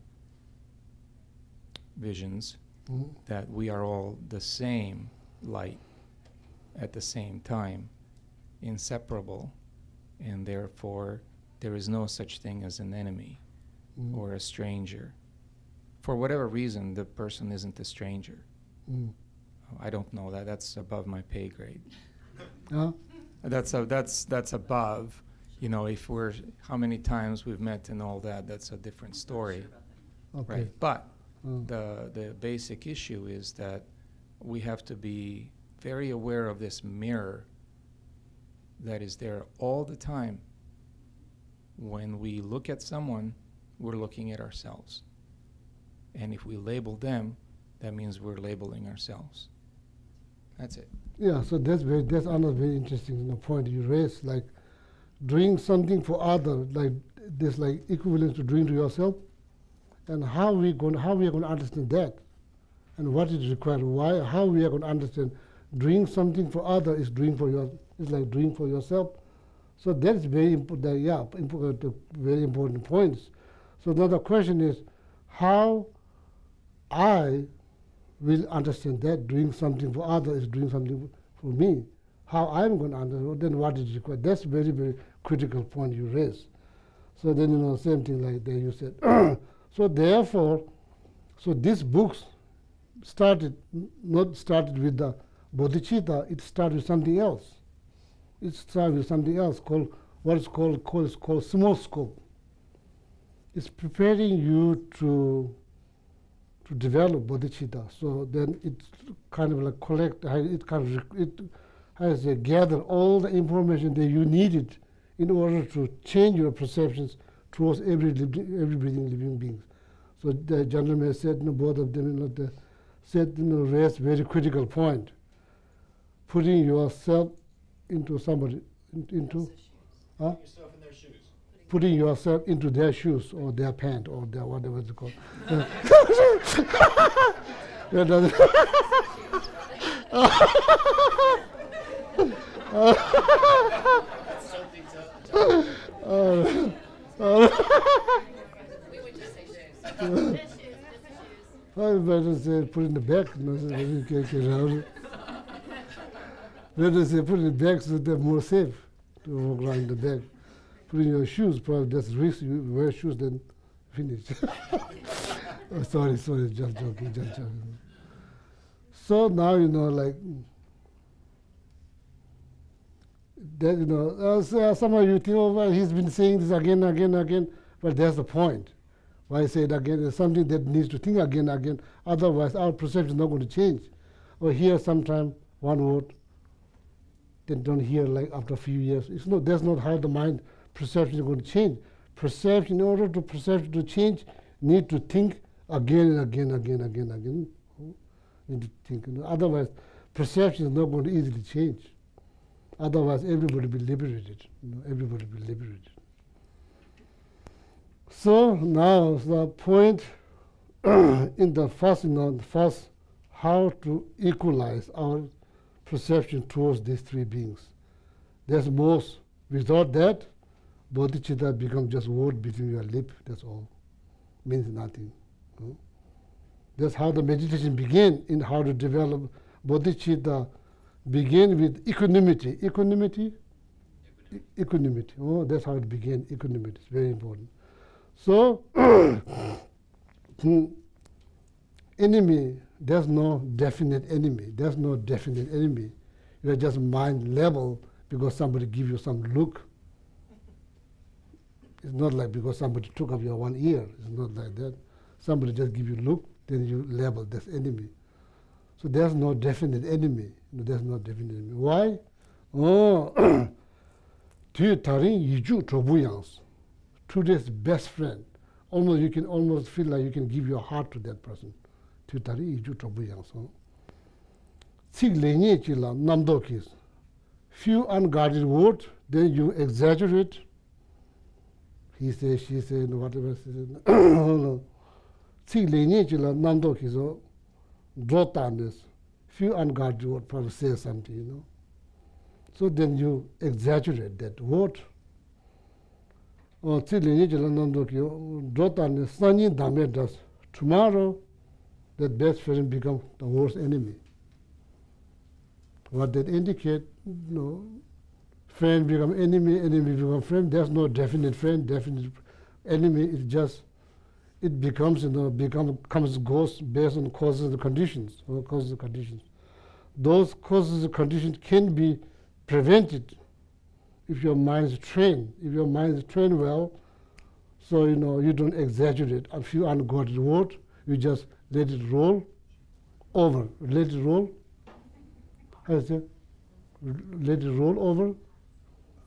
F: visions, that we are all the same light at the same time, inseparable, and therefore there is no such thing as an enemy or a stranger. For whatever reason, the person isn't a stranger. I don't know that. That's above my pay grade. That's above. You know, if we're how many times we've met and all that, that's a different story.
D: Okay.
F: Right? But the basic issue is that we have to be very aware of this mirror that is there all the time. When we look at someone, we're looking at ourselves. And if we label them, that means we're labeling ourselves. That's it.
D: Yeah, so that's another very interesting point you raised, like doing something for others, like this, like equivalent to doing to yourself, and how we are going to understand that, and what is required, how we are going to understand doing something for others is like doing for yourself. So that's very important. Very important points. So now the question is how I will understand that doing something for others is doing something for me. How I'm going to understand, then what is required. That's very, very critical point you raised. So then, same thing like that you said. So therefore, this book not started with the bodhicitta, it started with something else. It started with something else called small scope. It's preparing you to develop bodhicitta. So then it's kind of like it has gathered all the information that you needed in order to change your perceptions towards every breathing living being. So the gentleman said, both of them, said, raised very critical point. Putting yourself into somebody, into, huh?
E: Yourself in their shoes.
D: Putting yourself into their shoes or their pant or their whatever it's called. I better say put in the back. No, you can't get around. Better say put in the back so they're more safe to walk around the back. Put in your shoes, probably that's risk. You wear shoes, then finish. Oh, sorry, just joking. So now, like, that, so some of you think, oh, well, he's been saying this again, but that's the point. Why I say it again, it's something that needs to think again, otherwise our perception is not going to change. Or hear sometime one word, then don't hear like after a few years. That's not how the mind perception is going to change. Perception, in order to perception to change, need to think again and again. Need to think. Otherwise, perception is not going to easily change. Otherwise, everybody will be liberated. Everybody will be liberated. So now the point in the first, how to equalize our perception towards these three beings. There's most. Without that, bodhichitta becomes just word between your lip. That's all. Means nothing. That's how the meditation began. In how to develop bodhichitta, begin with equanimity. Equanimity. Oh, that's how it began. Equanimity. It's very important. So, enemy, there's no definite enemy. There's no definite enemy. You're just mind level because somebody give you some look. It's not like because somebody took up your one ear. It's not like that. Somebody just give you look, then you label this enemy. So there's no definite enemy. There's no definite enemy. Why? Oh, today's best friend. You can almost feel like you can give your heart to that person. Few unguarded words, then you exaggerate. He says, she says, whatever she says. Few unguarded words probably say something, So then you exaggerate that word. Tomorrow, that best friend becomes the worst enemy. What that indicate, friend become enemy, enemy become friend. There's no definite friend, definite enemy. It just, it becomes, goes based on causes and conditions, causes and conditions. Those causes and conditions can be prevented if your mind is trained. If your mind is trained well, so you don't exaggerate a few unguarded words. You just let it roll over. Let it roll. How is it? Let it roll over.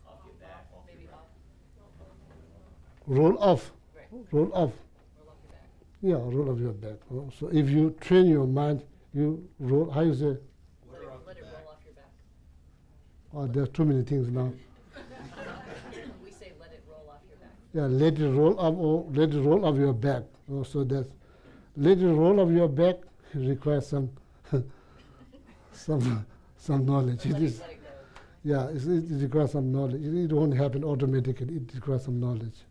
A: Off your back. Maybe off.
D: Roll off.
A: Right.
D: Roll off.
A: Roll off your back.
D: Yeah, roll off your back. So if you train your mind, you roll. How you say?
A: Let it roll off your back.
D: Oh, there's too many things now.
A: We say let it roll off your back.
D: Yeah, let it roll up or let it roll off your back. So that's let it roll off your back requires some some knowledge. It is, yeah, it requires some knowledge. It won't happen automatically. It requires some knowledge.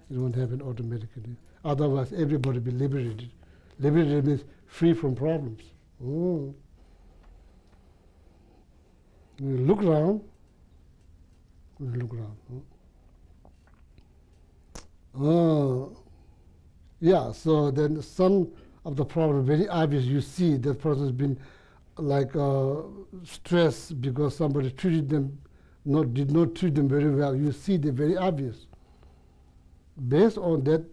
D: It won't happen automatically. Otherwise, everybody will be liberated. Liberated means free from problems. Oh. You look around. Look around. Oh. Yeah, so then some of the problem very obvious. You see that person has been like stressed because somebody treated them, did not treat them very well. You see the very obvious. Based on that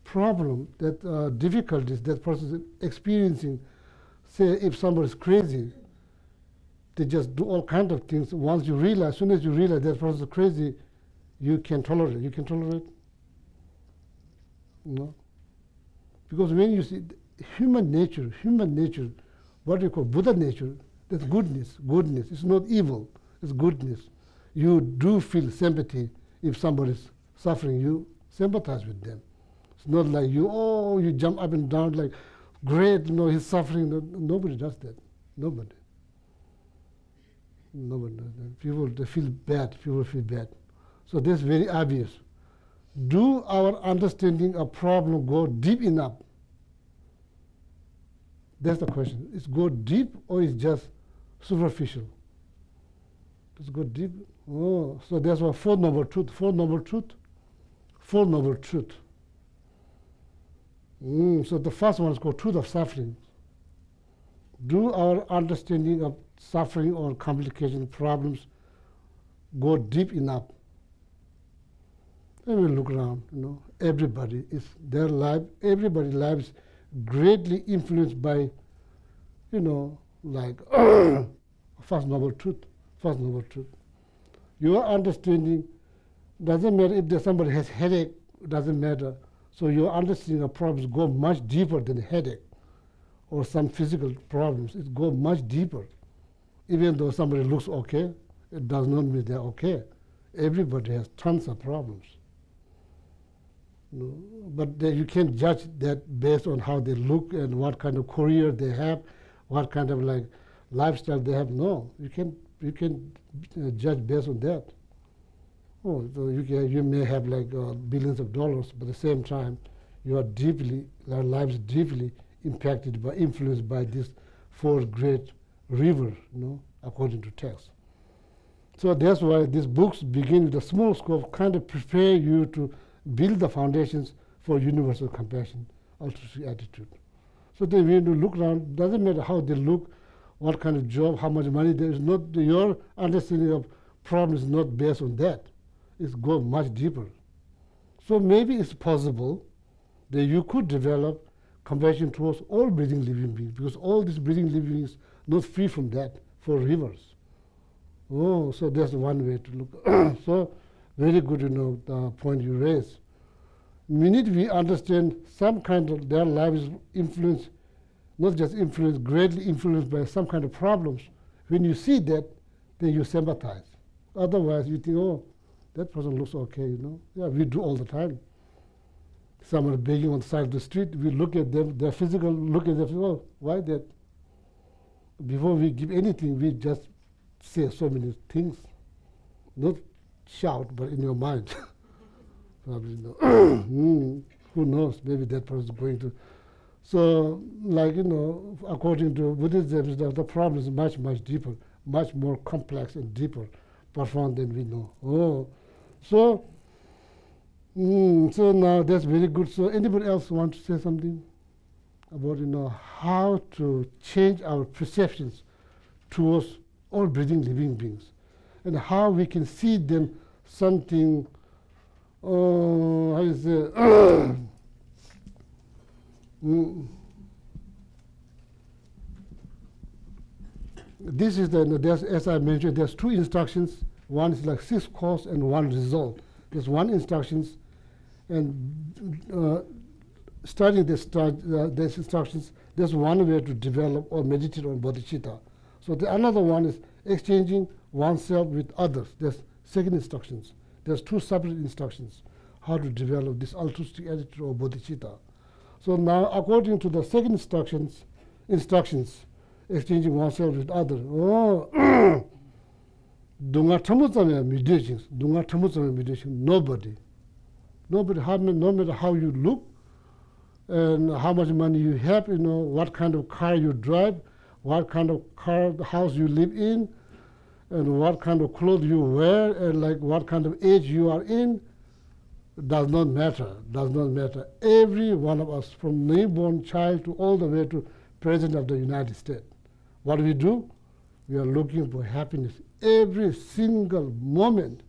D: problem, that difficulties that person is experiencing, say if somebody is crazy, they just do all kinds of things. Once you realize, as soon as you realize that person is crazy, you can tolerate. You can tolerate. You know? Because when you see human nature, what you call Buddha nature, that's goodness. It's not evil, it's goodness. You do feel sympathy if somebody's suffering, you sympathize with them. It's not like you jump up and down like, great, he's suffering. Nobody does that. Nobody does that. People, they feel bad. So that's very obvious. Do our understanding of problem go deep enough? That's the question. Is go deep or is just superficial? Does it go deep? Oh, so that's what Four Noble Truth. So the first one is called truth of suffering. Do our understanding of suffering or complication problems go deep enough? And we look around, everybody is their life, everybody's lives greatly influenced by, like First Noble Truth. Your understanding doesn't matter if somebody has headache, doesn't matter. So your understanding of problems go much deeper than headache or some physical problems. It goes much deeper. Even though somebody looks okay, it does not mean they're okay. Everybody has tons of problems. But you can't judge that based on how they look and what kind of career they have, what kind of lifestyle they have. No, you can judge based on that. Oh, so you may have billions of dollars, but at the same time, our lives deeply impacted by, influenced by these four great rivers, according to text. So that's why these books begin with a small scope, kind of prepare you to build the foundations for universal compassion, altruistic attitude. So then when you look around, doesn't matter how they look, what kind of job, how much money, there is not, your understanding of problem is not based on that. It's go much deeper. So maybe it's possible that you could develop compassion towards all breathing living beings, because all these breathing living beings not free from that, for rivers. Oh, so that's one way to look. So very good, the point you raised. Minute we understand some kind of their lives influenced, not just influenced, greatly influenced by some kind of problems. When you see that, then you sympathize. Otherwise, you think, oh, that person looks okay, Yeah, we do all the time. Someone begging on the side of the street, we look at them, their physical, look at them, oh, why that? Before we give anything, we just say so many things. Not shout, but in your mind. Probably who knows, maybe that person is going to. So, according to Buddhism, the problem is much, much deeper, much more complex and deeper, profound than we know. Oh, so now that's very good. So anybody else want to say something about, how to change our perceptions towards all breathing living beings, and how we can see them something, how you say, this is as I mentioned, there's two instructions. One is like 6 cause and 1 result. There's 1 instructions, and studying these instructions, there's one way to develop or meditate on bodhichitta. So another one is exchanging oneself with others. There's second instructions. There's 2 separate instructions, how to develop this altruistic attitude or bodhichitta. So now, according to the second instructions, exchanging oneself with others. Oh, nobody, no matter how you look and how much money you have, what kind of car you drive, what kind of house you live in, and what kind of clothes you wear, and what kind of age you are in, does not matter. Every one of us, from newborn child to all the way to President of the United States, what we do, we are looking for happiness every single moment.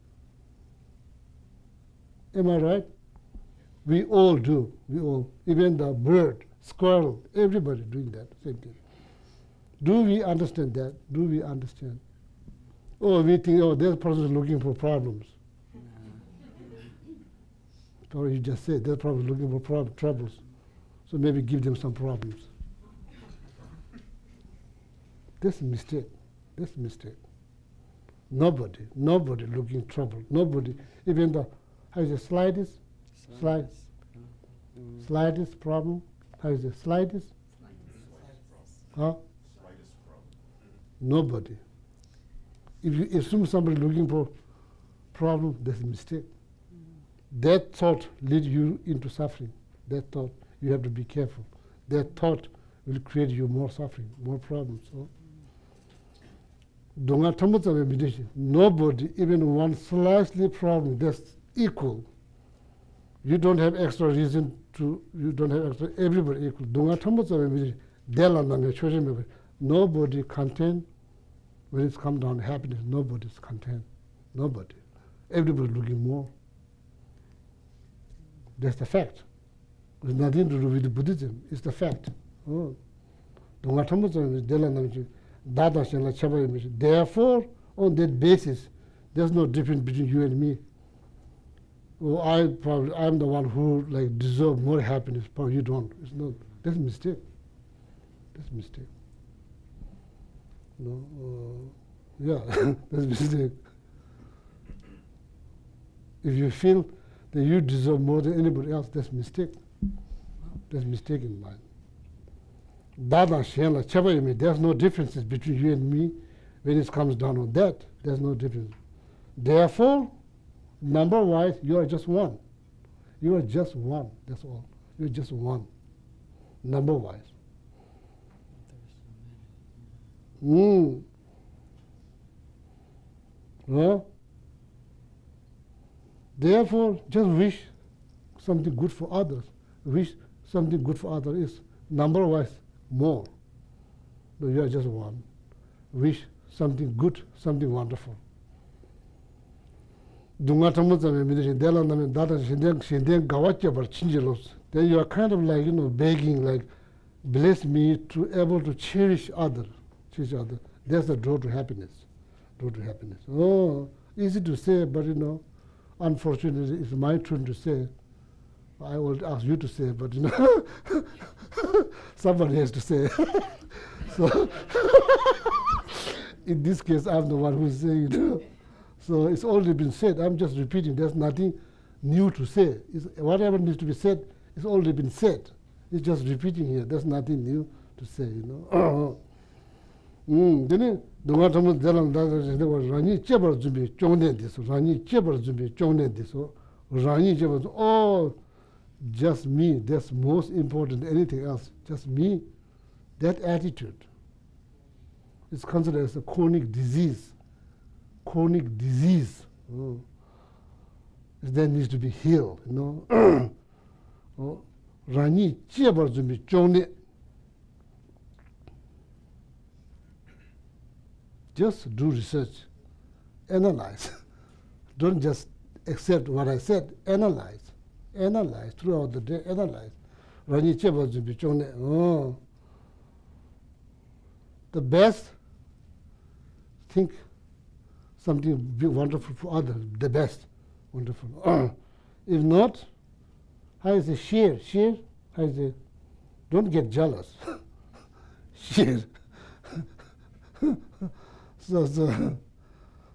D: Am I right? We all do. Even the bird, squirrel, everybody doing that same thing. Do we understand that? Do we understand? Oh, we think, oh, this person is looking for problems. Or you just say they're probably looking for troubles. So maybe give them some problems. That's a mistake. That's a mistake. Nobody looking trouble. Nobody, even the, how is the slightest problem? How is the slightest? Huh? Nobody. If you assume somebody looking for problem, that's a mistake. That thought leads you into suffering. That thought, you have to be careful. That thought will create you more suffering, more problems. So, nobody, even one slightly problem, that's equal. You don't have extra reason to, you don't have extra, everybody equal. Nobody content when it's come down to happiness. Nobody's content. Nobody. Everybody looking more. That's the fact. It's nothing to do with Buddhism. It's the fact. Therefore, on that basis, there's no difference between you and me. Oh, I'm the one who like deserve more happiness, but you don't. It's not. That's a mistake. That's a mistake. No, yeah, that's a mistake. If you feel that you deserve more than anybody else, that's a mistake. That's a mistake in mind. There's no differences between you and me when it comes down on that. There's no difference. Therefore, number-wise, you are just one. You are just one, that's all. You're just one, number-wise. Therefore, just wish something good for others. Wish something good for others is number-wise more. But you are just one. Wish something good, something wonderful. Then you are kind of like, begging, like, bless me to able to cherish others. That's the door to happiness. Door to happiness. Oh, easy to say, but unfortunately, it's my turn to say. I will ask you to say, but somebody has to say. So, in this case, I'm the one who's saying. So it's already been said. I'm just repeating. There's nothing new to say. Whatever needs to be said, it's already been said. It's just repeating here. There's nothing new to say. Then oh, just me. That's most important than anything else. Just me. That attitude is considered as a chronic disease. Chronic disease. That needs to be healed. Just do research. Analyze. Don't just accept what I said. Analyze. Analyze throughout the day. Analyze. The best, think something be wonderful for others. The best, wonderful. If not, how is it? Share. How is it? Don't get jealous. Share.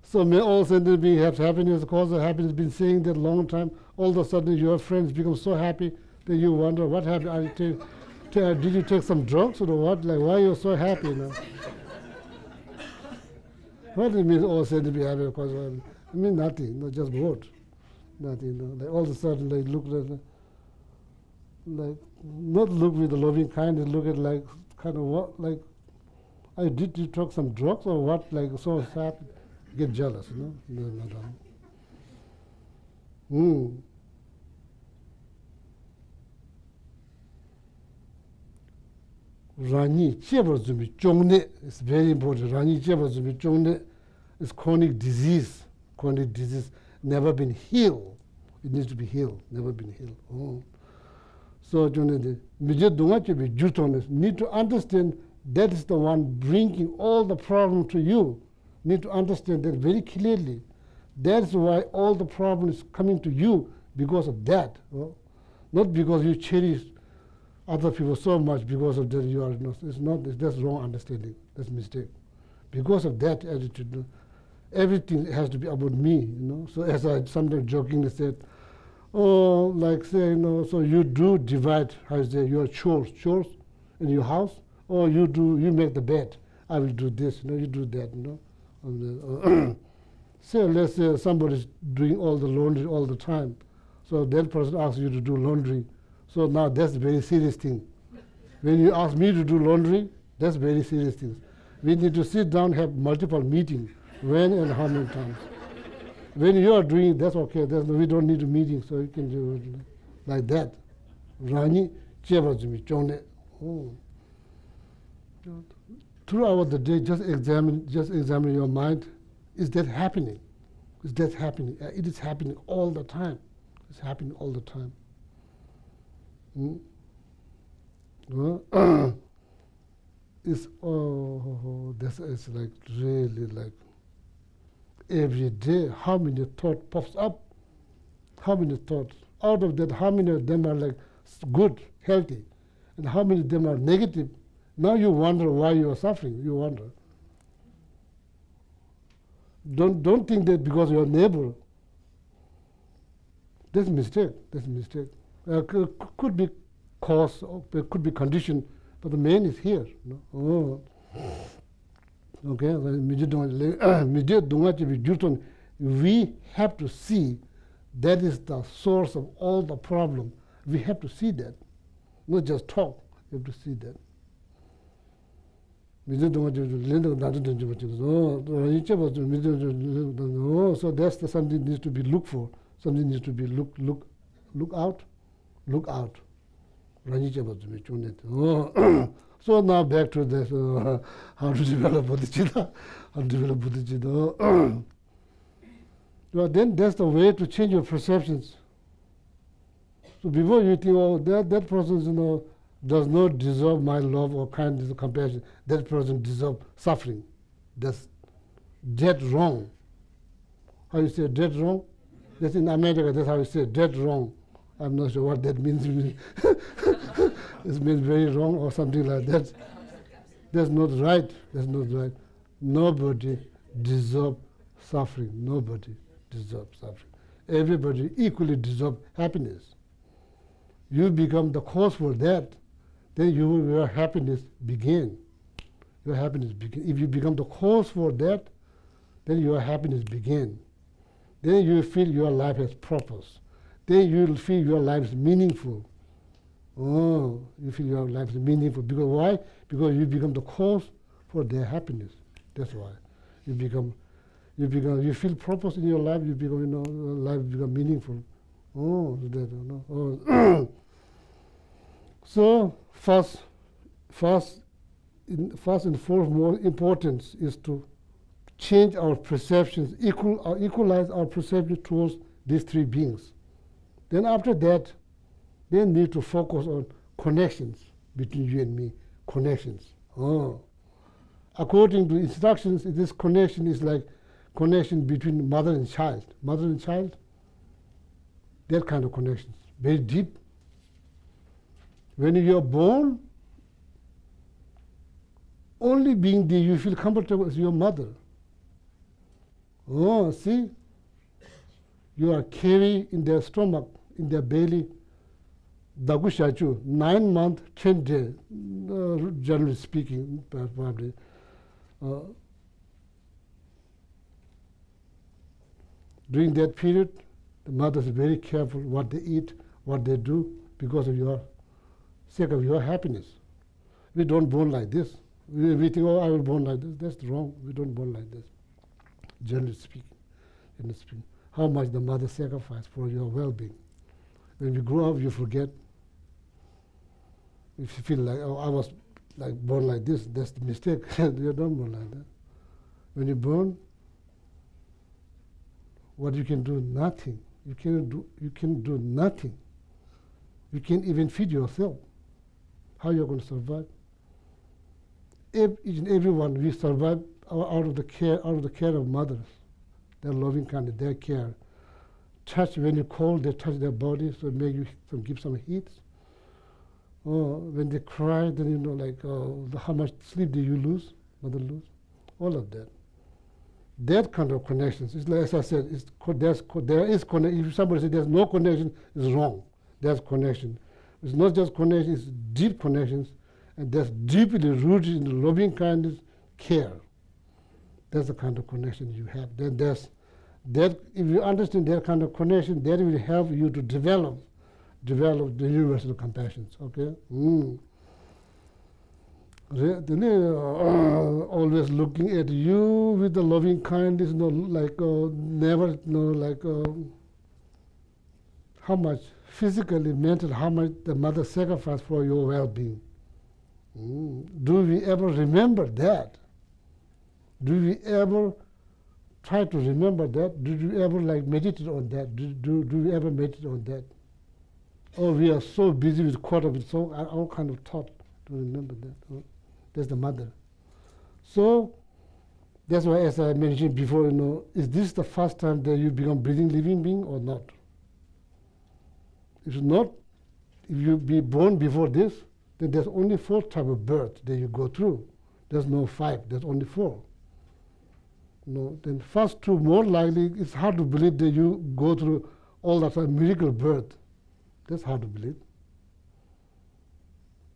D: So may all sentient beings have happiness. The cause of happiness, been saying that a long time. All of a sudden, your friends become so happy that you wonder what happened. Did you take some drugs or what? Like, why are you so happy now? What do you mean all said to be happy? Because I mean nothing, just what? Nothing. Like all of a sudden, like look at, like not look with a loving kindness. Look at like kind of what, like, did you take some drugs or what? Like so happy, get jealous, Rani cheba zumi chongne is very important. Rani cheba zumi chongne is chronic disease. Chronic disease, never been healed. It needs to be healed, never been healed. So, need to understand that is the one bringing all the problem to you. Need to understand that very clearly. That's why all the problems coming to you because of that. Not because you cherish other people so much because of that you are not. It's not. That's wrong understanding. That's mistake. Because of that attitude, everything has to be about me. So as I sometimes jokingly said, oh, like say, so you do divide, how you say, your chores in your house, or you make the bed. I will do this, you do that, So let's say somebody's doing all the laundry all the time. So that person asks you to do laundry. So now that's a very serious thing. When you ask me to do laundry, that's very serious thing. We need to sit down, have multiple meetings, when and how many times. When you are doing, that's okay. We don't need a meeting, so you can do it like that. Rani, throughout the day, just examine your mind. Is that happening? Is that happening? It is happening all the time. It's happening all the time. It's like really like every day, how many thoughts pops up? How many thoughts? Out of that, how many of them are like good, healthy, and how many of them are negative? Now you wonder why you are suffering. You wonder. Don't think that because your neighbor. That's a mistake. That's a mistake. Could be cause, could be condition, but the main is here. Okay, we have to see that is the source of all the problem. We have to see that, not just talk. We have to see that. So that's something needs to be looked for. Something needs to be look out. So now back to this, how to develop bodhichitta. Well, then that's the way to change your perceptions. So before you think, oh, that person, does not deserve my love or kindness or compassion. That person deserves suffering. That's dead wrong. How you say dead wrong? That's in America, that's how you say dead wrong. I'm not sure what that means. It means very wrong or something like that. That's not right. That's not right. Nobody deserves suffering. Nobody deserves suffering. Everybody equally deserves happiness. You become the cause for that, then your happiness begin. Your happiness begin. If you become the cause for that, then your happiness begin. Then you feel your life has purpose. Then you will feel your life is meaningful. Oh, you feel your life is meaningful. Because why? Because you become the cause for their happiness. That's why. You feel purpose in your life, you become, life become meaningful. Oh, that, oh. So first and foremost importance is to change our perceptions, equalize our perception towards these three beings. Then after that, they need to focus on connections between you and me, connections. Oh. According to instructions, this connection is like connection between mother and child. Mother and child, that kind of connections, very deep. When you are born, only being there you feel comfortable is your mother. Oh, see? You are carrying in their stomach, in their belly, Dagushachu, 9 months, 10 days, generally speaking, probably. During that period, the mother is very careful what they eat, what they do, because of your sake of your happiness. We don't born like this. We think, oh, I will born like this. That's wrong. We don't born like this. Generally speaking, how much the mother sacrificed for your well-being. When you grow up, you forget. If you feel like, oh, I was like born like this, that's the mistake. You don't born like that. When you're born, what you can do? Nothing. You can do nothing. You can't even feed yourself. How you're going to survive? Each and everyone, we survive out of the care of mothers, their loving kindness, their care, touch, when you cold, they touch their body, so make you give some heat. When they cry, then you know, like how much sleep do you lose, mother lose, all of that. That kind of connections. It's like, as I said, there is connection. If somebody says there's no connection, it's wrong. There's connection. It's not just connection, it's deep connections, and that's deeply rooted in the loving kindness, care. That's the kind of connection you have. Then there's that. If you understand that kind of connection, that will help you to develop the universal compassion. Okay. Always looking at you with the loving kindness, never, how much physically, mentally, how much the mother sacrificed for your well-being. Do we ever remember that? Do we ever try to remember that? Do you ever meditate on that? Do we ever meditate on that? Oh, we are so busy with caught up with all kind of thought to remember that. That's the mother. So that's why, as I mentioned before, is this the first time that you become breathing living being or not? If not, if you be born before this, then there's only 4 types of birth that you go through. There's no 5, there's only 4. Then first 2, more likely, it's hard to believe that you go through all that miracle birth. That's hard to believe.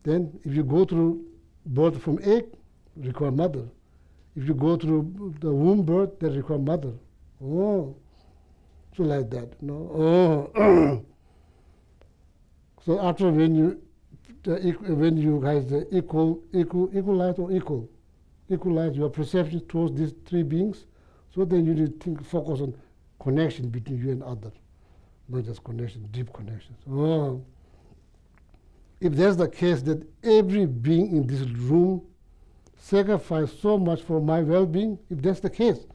D: Then if you go through birth from egg, require mother. If you go through the womb birth, that require mother. So like that. So after when you guys equalize your perception towards these 3 beings, so then you need to focus on connection between you and other, not just connection, deep connections. If that's the case, that every being in this room sacrificed so much for my well-being, if that's the case,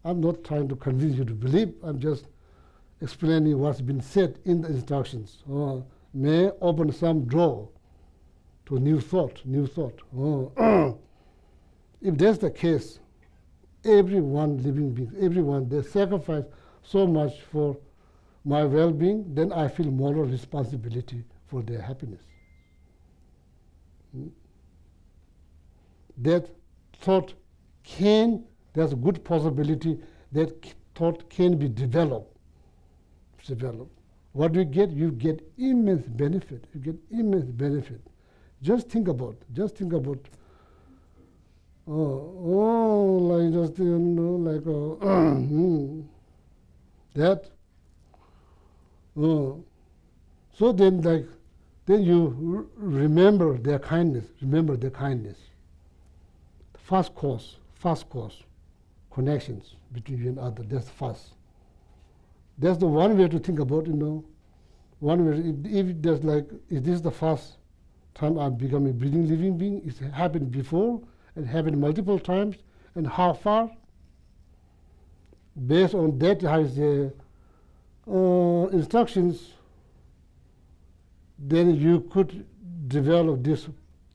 D: I'm not trying to convince you to believe, I'm just explaining what's been said in the instructions. May open some door to new thought. If that's the case, everyone living being, everyone, they sacrifice so much for my well-being, then I feel moral responsibility for their happiness. That thought there's a good possibility that thought can be developed. What do you get? You get immense benefit. Just think about, that. So then you remember their kindness. First cause, connections between you and others. That's first. That's the one way to think about, One way, if there's is this the first time I'm becoming a breathing living being? It's happened before, it happened multiple times, and how far? Based on that, has the instructions, then you could develop this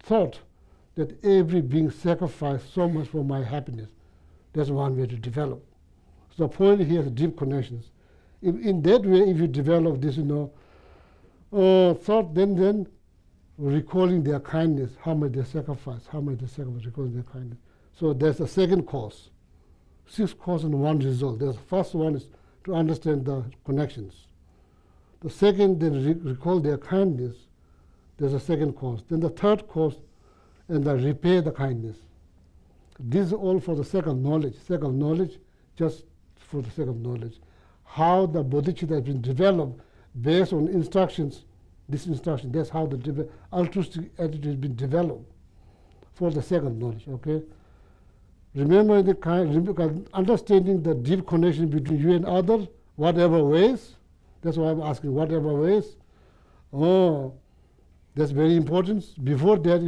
D: thought that every being sacrificed so much for my happiness. That's one way to develop. So the point here is deep connections. If in that way, if you develop this, thought, then recalling their kindness, how much they sacrifice, recalling their kindness. So there's a second cause. 6 causes and 1 result. The first one is to understand the connections. The second, then recall their kindness. There's a second cause. Then the third cause, and repay the kindness. This is all for the sake of knowledge. Just for the sake of knowledge. How the bodhichitta has been developed based on instructions. This instruction, that's how the altruistic attitude has been developed for the sake of knowledge. Okay. Remember understanding the deep connection between you and others, whatever ways. That's why I'm asking, whatever ways. That's very important. Before that,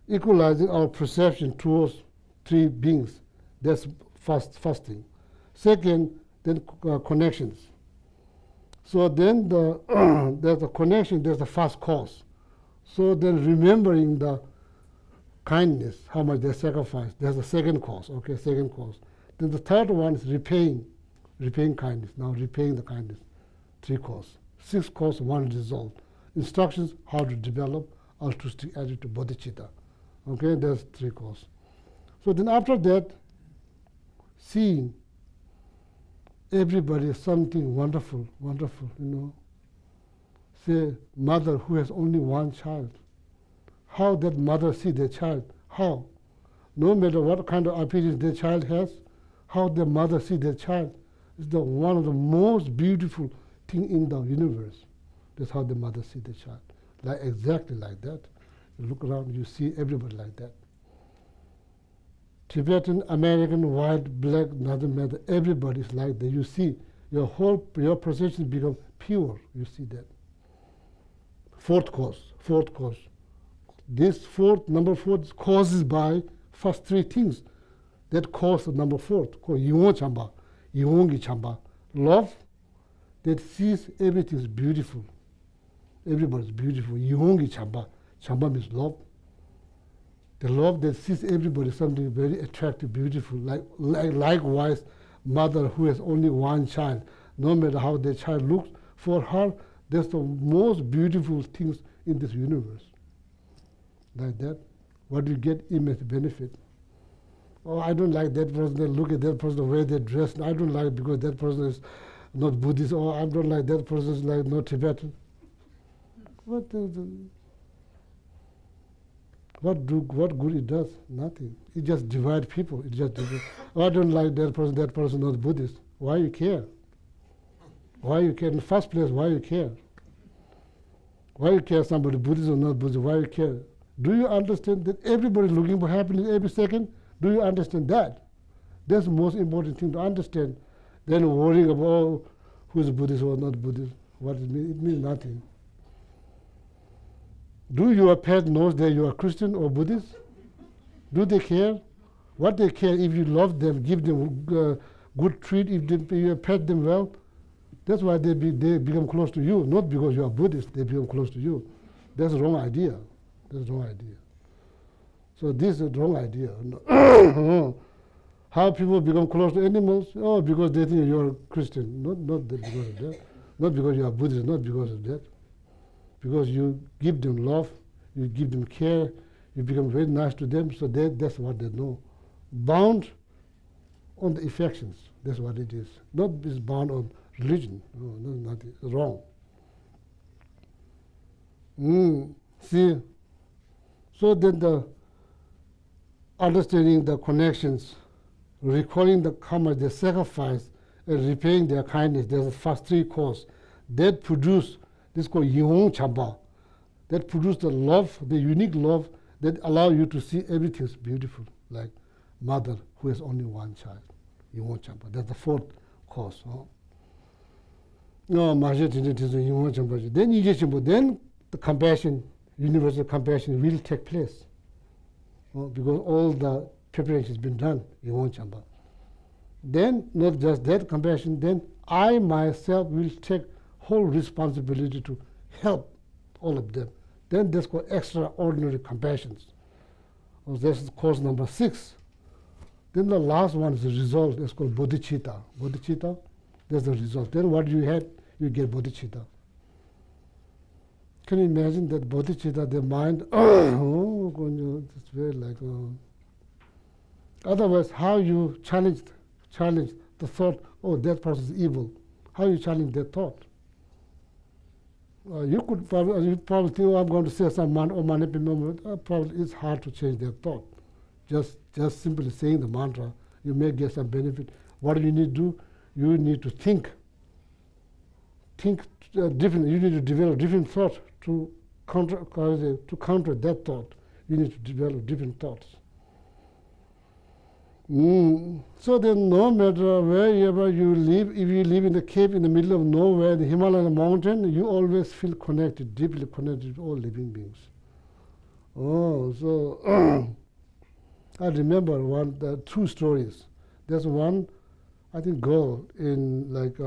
D: equalizing our perception towards 3 beings. That's first thing. Second, then connections. So then there's a connection, there's the first cause. So then remembering the kindness, how much they sacrifice, there's a second cause, okay, second cause. Then the third one is repaying repaying kindness. Now repaying the kindness, 3 cause. 6 cause, 1 result. Instructions how to develop altruistic attitude to bodhichitta. Okay, there's 3 cause. So then after that, seeing everybody something wonderful, wonderful, Say, mother who has only 1 child. How that mother see their child? How? No matter what kind of appearance their child has, how the mother see their child is one of the most beautiful thing in the universe. That's how the mother see the child. Exactly like that. You look around, you see everybody like that. Tibetan, American, white, black, doesn't matter. Everybody's like that. You see, your perception become pure. You see that. 4th cause. This number 4 is causes by first 3 things. That cause number 4, called Yongi Chamba, Yongi Chamba. Love that sees everything is beautiful. Everybody's beautiful. Yongi Chamba. Chamba means love. The love that sees everybody something very attractive, beautiful. Likewise, mother who has only 1 child, no matter how the child looks, for her, that's the most beautiful things in this universe. Like that, what you get immense benefit. Oh, I don't like that person. Look at that person, the way they dress. I don't like because that person is not Buddhist. Or I don't like that person is like not Tibetan. What good it does? Nothing. It just divides people. It just divides. Oh, I don't like that person not Buddhist. Why you care? Why you care? In the first place, why you care? Why you care somebody Buddhist or not Buddhist? Why you care? Do you understand that everybody is looking for happiness every second? Do you understand that? That's the most important thing to understand. Then worrying about who is Buddhist or not Buddhist. What it means? It means nothing. Do your pet knows that you are Christian or Buddhist? Do they care? What they care if you love them, give them good treat, if you pet them well. That's why they become close to you, not because you are Buddhist, they become close to you. That's the wrong idea. That's the wrong idea. So this is the wrong idea. How people become close to animals? Oh, because they think you're a Christian. Not because of that. Not because you are Buddhist, not because of that. Because you give them love, you give them care, you become very nice to them, so that's what they know. Bound on the affections, that's what it is. Not is bound on religion. No, nothing wrong. See, so then the understanding the connections, recalling the karma, the sacrifice, and repaying their kindness, there's the first 3 causes that produce this is called Yong Chamba, that produce the love, the unique love that allow you to see everything is beautiful, like mother who has only 1 child. Yong Chamba, that's the 4th cause. No, then the compassion, universal compassion will take place. Because all the preparation has been done in Yong Chamba. Then, not just that compassion, then I myself will take whole responsibility to help all of them. Then that's called extraordinary compassions. That's cause number 6. Then the last one is the result. It's called bodhichitta. Bodhichitta, that's the result. Then what you had, you get bodhichitta. Can you imagine that bodhichitta, the mind, it's very like, otherwise, how you challenge the thought, oh, that person is evil. How you challenge that thought? You probably think, oh, I'm going to say some probably it's hard to change their thought. Just simply saying the mantra, you may get some benefit. What do you need to do? You need to think different. You need to develop different thoughts to counter that thought. You need to develop different thoughts. So then no matter wherever you live, if you live in the cave in the middle of nowhere, the Himalayan mountain, you always feel connected, deeply connected to all living beings. Oh, so I remember 2 stories. There's one, I think, girl in like,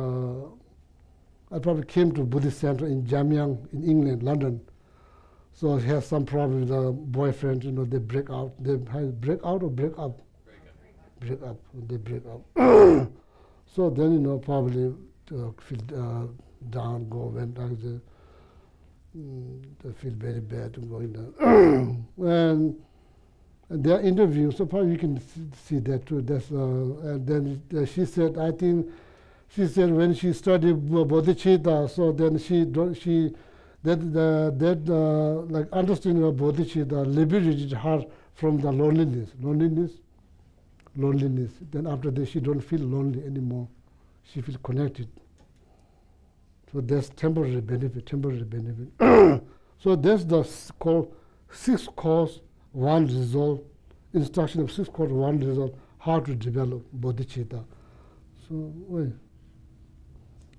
D: I probably came to Buddhist center in Jamyang in England, London. So she has some problem with her boyfriend, they break out. They break out or break up? Break up. They break up. So then, probably feel down, go, went like the, they feel very bad going down. and their interviews, so probably you can see that too. That's, and then she said, I think, she said when she studied bodhichitta, so then like understanding of bodhichitta liberated her from the loneliness. Then after that, she don't feel lonely anymore. She feels connected. So that's temporary benefit. So that's the called 6 cause, 1 result, instruction of 6 cause, 1 result, how to develop bodhicitta. So, wait.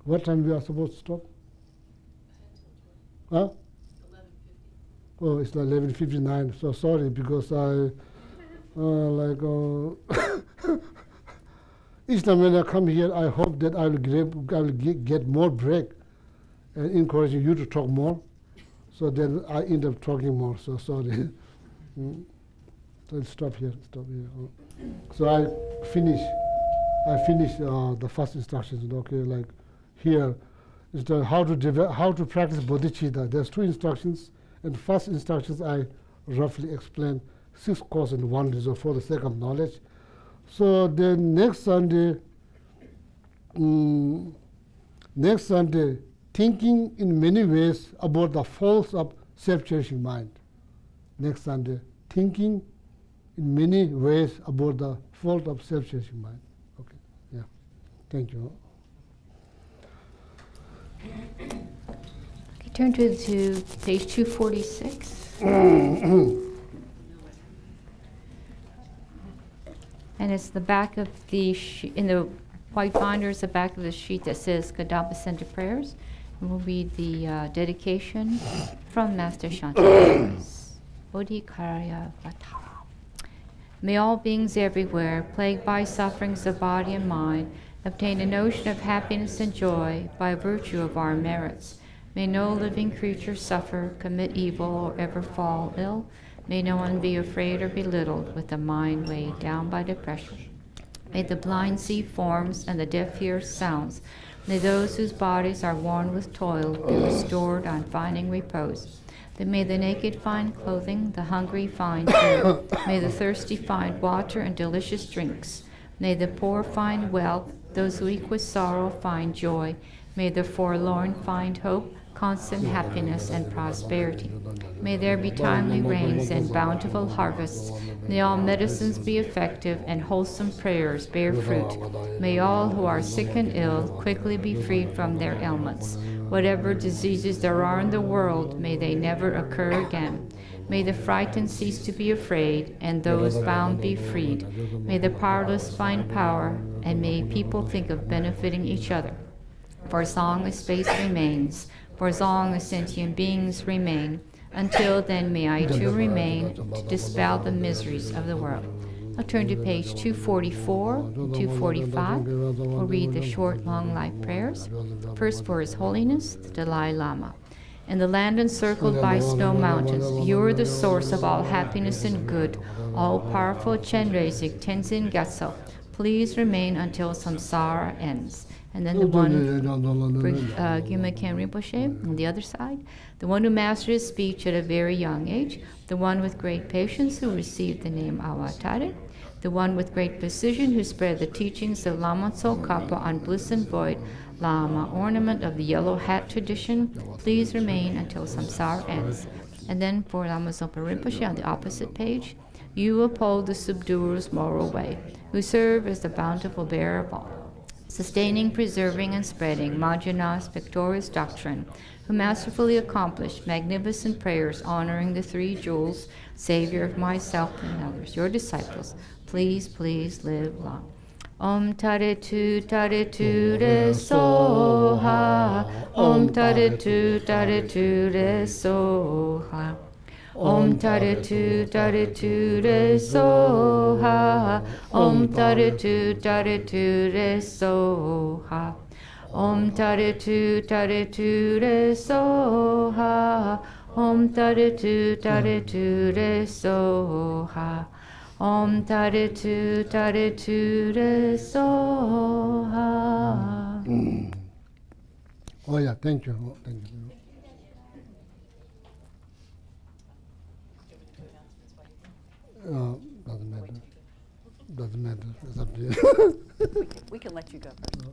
D: What time we are supposed to stop? Huh? 11:50. Oh, it's 11:59. So sorry, because I, each time when I come here, I hope that I will get more break and encouraging you to talk more. So then I end up talking more, so sorry. So stop here. So I finish the first instructions, okay, like here is how to practice bodhicitta. There's 2 instructions, and first instructions I roughly explain 6 cause and 1 result for the sake of knowledge. So then next Sunday, thinking in many ways about the faults of self-cherishing mind. Next Sunday, thinking in many ways about the fault of self-cherishing mind. Okay, yeah. Thank you.
C: Okay, turn to page 246. And it's the back of the in the white binder is the back of the sheet that says Kadampa Center Prayers. And we'll read the dedication from Master Shanti. Bodhikarya Vatara. May all beings everywhere, plagued by sufferings of body and mind, obtain a notion of happiness and joy by virtue of our merits. May no living creature suffer, commit evil, or ever fall ill. May no one be afraid or belittled with the mind weighed down by depression. May the blind see forms and the deaf hear sounds. May those whose bodies are worn with toil be restored on finding repose. May the naked find clothing, the hungry find food. May the thirsty find water and delicious drinks. May the poor find wealth, those weak with sorrow find joy. May the forlorn find hope, constant happiness and prosperity. May there be timely rains and bountiful harvests. May all medicines be effective and wholesome prayers bear fruit. May all who are sick and ill quickly be freed from their ailments. Whatever diseases there are in the world, may they never occur again. May the frightened cease to be afraid, and those bound be freed. May the powerless find power, and may people think of benefiting each other. For as long as space remains, for as long as sentient beings remain, until then may I too remain to dispel the miseries of the world. I'll turn to page 244 and 245. We'll read the short, long life prayers. First for His Holiness, the Dalai Lama. In the land encircled by snow mountains, you are the source of all happiness and good, all-powerful Chenrezig Tenzin Gyatso. Please remain until samsara ends. And then the one, Gyuma Ken Rinpoche, on the other side, the one who mastered his speech at a very young age, the one with great patience who received the name Awatare, the one with great precision who spread the teachings of Lama Tsongkhapa on bliss and void, Lama ornament of the yellow hat tradition. Please remain until samsara ends. And then for Lama Zopa Rinpoche on the opposite page, you uphold the subduer's moral way, who serve as the bountiful bearer of all, sustaining, preserving, and spreading Majjhana's victorious doctrine, who masterfully accomplished magnificent prayers honoring the 3 jewels, Savior of myself and others, your disciples. Please, please live long. Om Tare Tu Re Soha. Om Tare Tu Re Soha. Om Tare Tu Re Soha. Om Tare Tu Re Soha. Om Tare Tu Re Soha. Om Tare Tu Re Soha. Om Taritu Taritu Re Soha.
D: Oh yeah, thank you. Oh, thank you. Doesn't matter. Doesn't matter. It's up to you.
A: We can let you go first.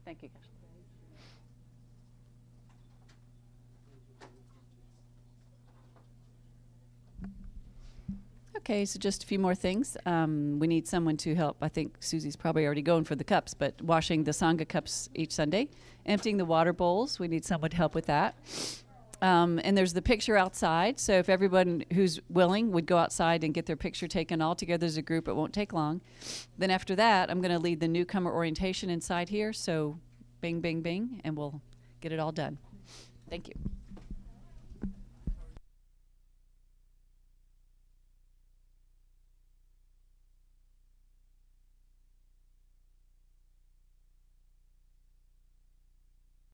A: Thank you, Geshe. Okay, so just a few more things. We need someone to help. I think Susie's probably already going for the cups, but washing the Sangha cups each Sunday. Emptying the water bowls, we need someone to help with that. And there's the picture outside, so if everyone who's willing would go outside and get their picture taken all together as a group, it won't take long. Then after that, I'm going to lead the newcomer orientation inside here, so bing, bing, bing, and we'll get it all done. Thank you.